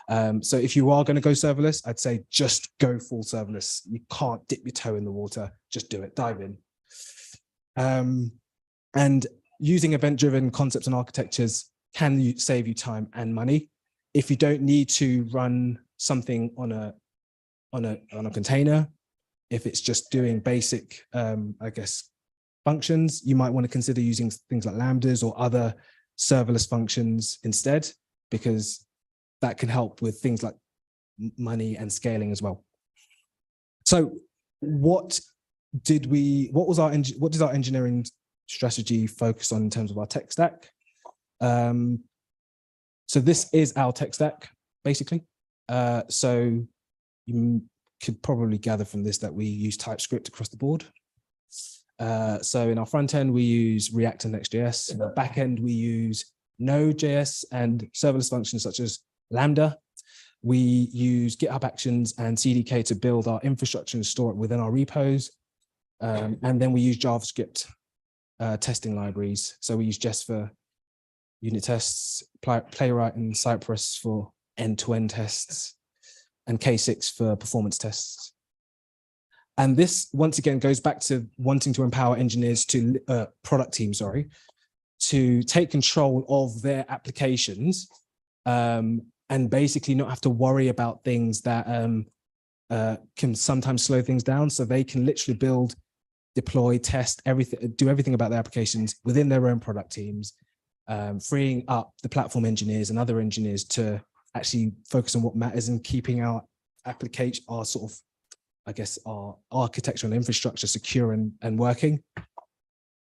So if you are going to go serverless, I'd say just go full serverless. You can't dip your toe in the water, just do it, dive in. And using event-driven concepts and architectures can save you time and money. If you don't need to run something on a container, if it's just doing basic, I guess, functions, you might want to consider using things like Lambdas or other serverless functions instead, because that can help with things like money and scaling as well. So what did our engineering strategy focus on in terms of our tech stack? So this is our tech stack, basically. So you could probably gather from this that we use TypeScript across the board. So in our front end, we use React and Next.js. In our back end, we use Node.js and serverless functions such as Lambda. We use GitHub Actions and CDK to build our infrastructure and store it within our repos. And then we use JavaScript testing libraries. So we use Jest for unit tests, Playwright and Cypress for end-to-end tests, and K6 for performance tests. And this, once again, goes back to wanting to empower engineers to, product teams, sorry, to take control of their applications and basically not have to worry about things that can sometimes slow things down. So they can literally build, deploy, test, everything, do everything about their applications within their own product teams, freeing up the platform engineers and other engineers to actually focus on what matters and keeping our application, our sort of, I guess, our architecture and infrastructure secure and working.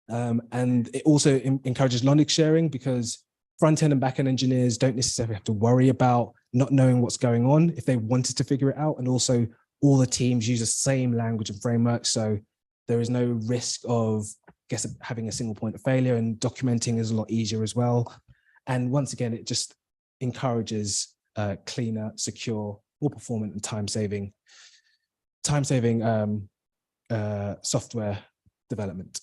And it also encourages knowledge sharing, because front-end and back-end engineers don't necessarily have to worry about not knowing what's going on if they wanted to figure it out. And also all the teams use the same language and framework. So there is no risk of, I guess, having a single point of failure, and documenting is a lot easier as well. And once again, it just encourages cleaner, secure, more performant and time-saving time-saving software development.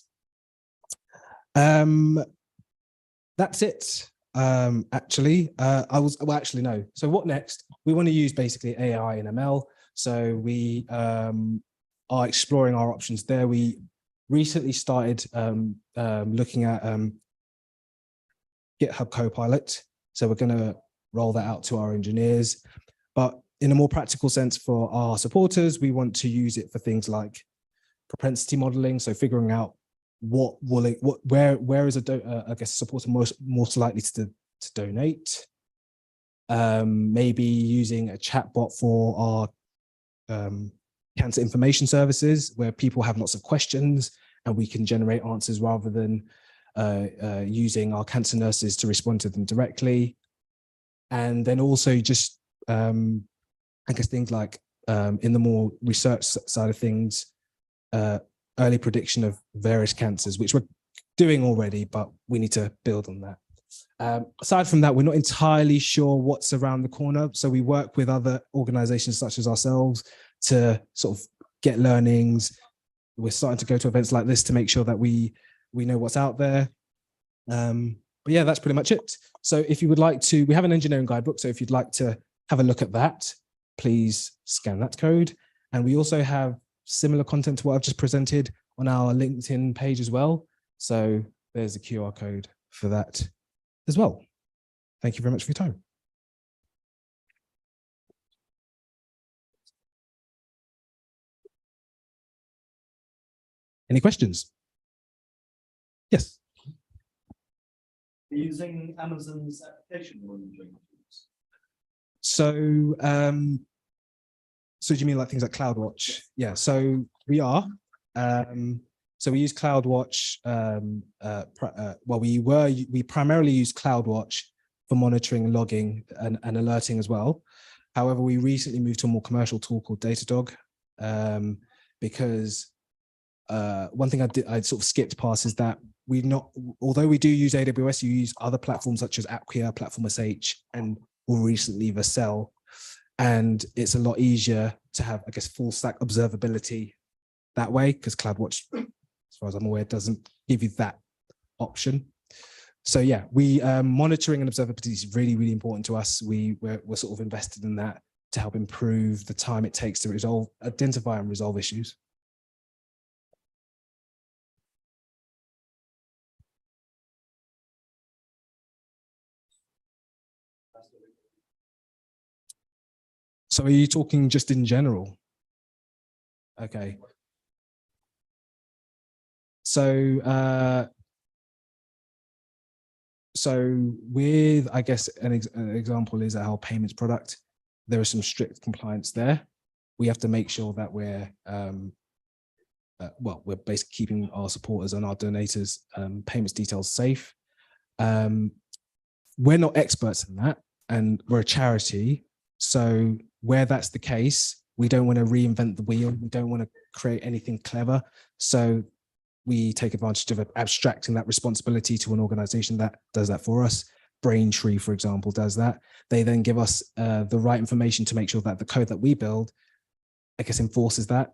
That's it. Actually, no. So what next? We want to use basically AI and ML. So we are exploring our options there. We recently started looking at GitHub Copilot. So we're going to roll that out to our engineers. But in a more practical sense for our supporters, we want to use it for things like propensity modeling. So figuring out where is I guess a supporter most likely to donate. Maybe using a chatbot for our cancer information services, where people have lots of questions and we can generate answers rather than using our cancer nurses to respond to them directly. And then also just, I guess things like in the more research side of things, early prediction of various cancers, which we're doing already, but we need to build on that. Aside from that, we're not entirely sure what's around the corner. So we work with other organizations such as ourselves to sort of get learnings. We're starting to go to events like this to make sure that we know what's out there. But yeah, that's pretty much it. So if you would like to, we have an engineering guidebook. So if you'd like to have a look at that, please scan that code. And we also have similar content to what I've just presented on our LinkedIn page as well. So there's a QR code for that as well. Thank you very much for your time. Any questions? Yes. Using Amazon's application monitoring tools. So, so do you mean like things like CloudWatch? Yeah, so we are. So we use CloudWatch. Well, we primarily use CloudWatch for monitoring, logging, and alerting as well. However, we recently moved to a more commercial tool called Datadog, because one thing I sort of skipped past is that although we do use AWS, you use other platforms such as Acquia, Platform SH, and more recently Vercel. And it's a lot easier to have, I guess, full stack observability that way, because CloudWatch, as far as I'm aware, doesn't give you that option. So yeah, monitoring and observability is really, really important to us. We're sort of invested in that to help improve the time it takes to identify and resolve issues. So are you talking just in general? Okay. So with, I guess, an example is our payments product. There is some strict compliance there. We have to make sure that we're basically keeping our supporters and our donators' payments details safe. We're not experts in that, and we're a charity. So where that's the case, we don't want to reinvent the wheel. We don't want to create anything clever. So we take advantage of abstracting that responsibility to an organization that does that for us. Braintree, for example, does that. They then give us the right information to make sure that the code that we build, I guess, enforces that.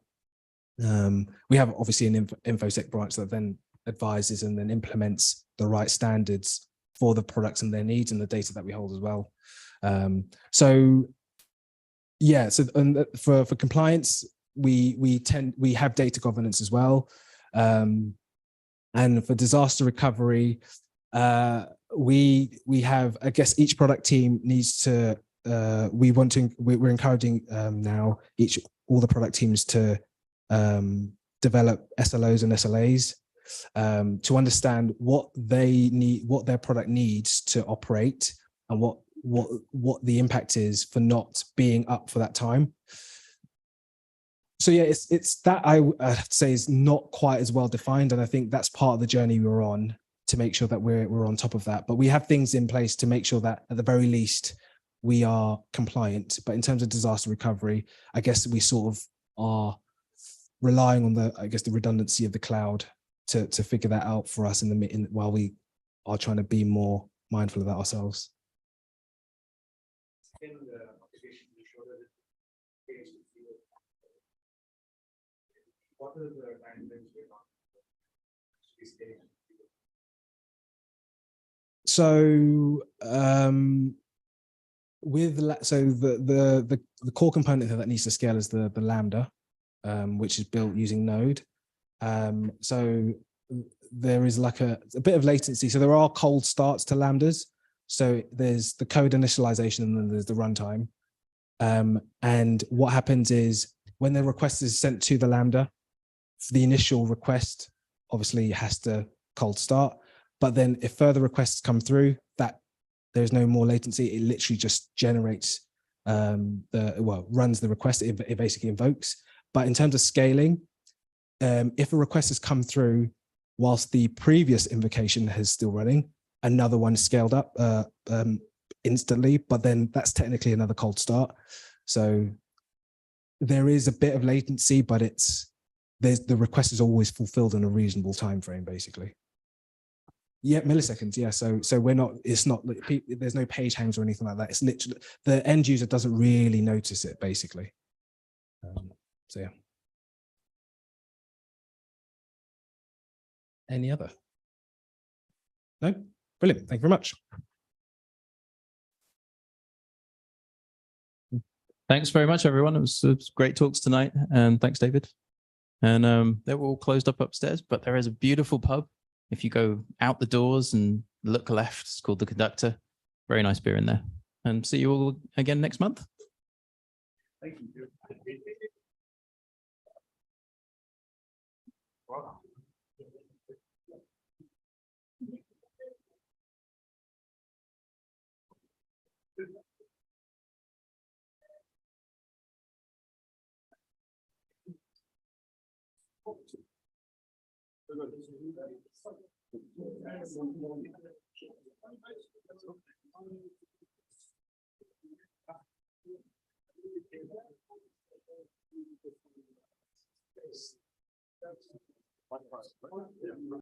We have obviously an InfoSec branch that then advises and then implements the right standards for the products and their needs and the data that we hold as well. So yeah, so for compliance, we have data governance as well. And for disaster recovery, we have, I guess, each product team needs to, we're encouraging now all the product teams to develop SLOs and SLAs to understand what they need, what their product needs to operate, and what the impact is for not being up for that time. So yeah, it's that I say is not quite as well defined, and I think that's part of the journey we're on to make sure that we're on top of that. But we have things in place to make sure that at the very least we are compliant. But in terms of disaster recovery, I guess we sort of are relying on the redundancy of the cloud to figure that out for us while we are trying to be more mindful of that ourselves. what are the timelines we're not? So the core component that needs to scale is the Lambda, which is built using Node. So there is like a bit of latency. So there are cold starts to Lambdas. So there's the code initialization and then there's the runtime. And what happens is when the request is sent to the Lambda, the initial request obviously has to cold start. But then if further requests come through, that there's no more latency, it literally just generates runs the request, it basically invokes. But in terms of scaling, if a request has come through whilst the previous invocation is still running, another one is scaled up instantly, but then that's technically another cold start. So there is a bit of latency, but the request is always fulfilled in a reasonable time frame, basically. Yeah, milliseconds. Yeah, so we're not. It's not. There's no page hangs or anything like that. It's literally the end user doesn't really notice it, basically. So yeah. Any other? No? Brilliant. Thank you very much. Thanks very much, everyone. It was great talks tonight, and thanks, David. And they were all closed up upstairs, but there is a beautiful pub. If you go out the doors and look left, it's called The Conductor. Very nice beer in there. And see you all again next month. Thank you. Wow.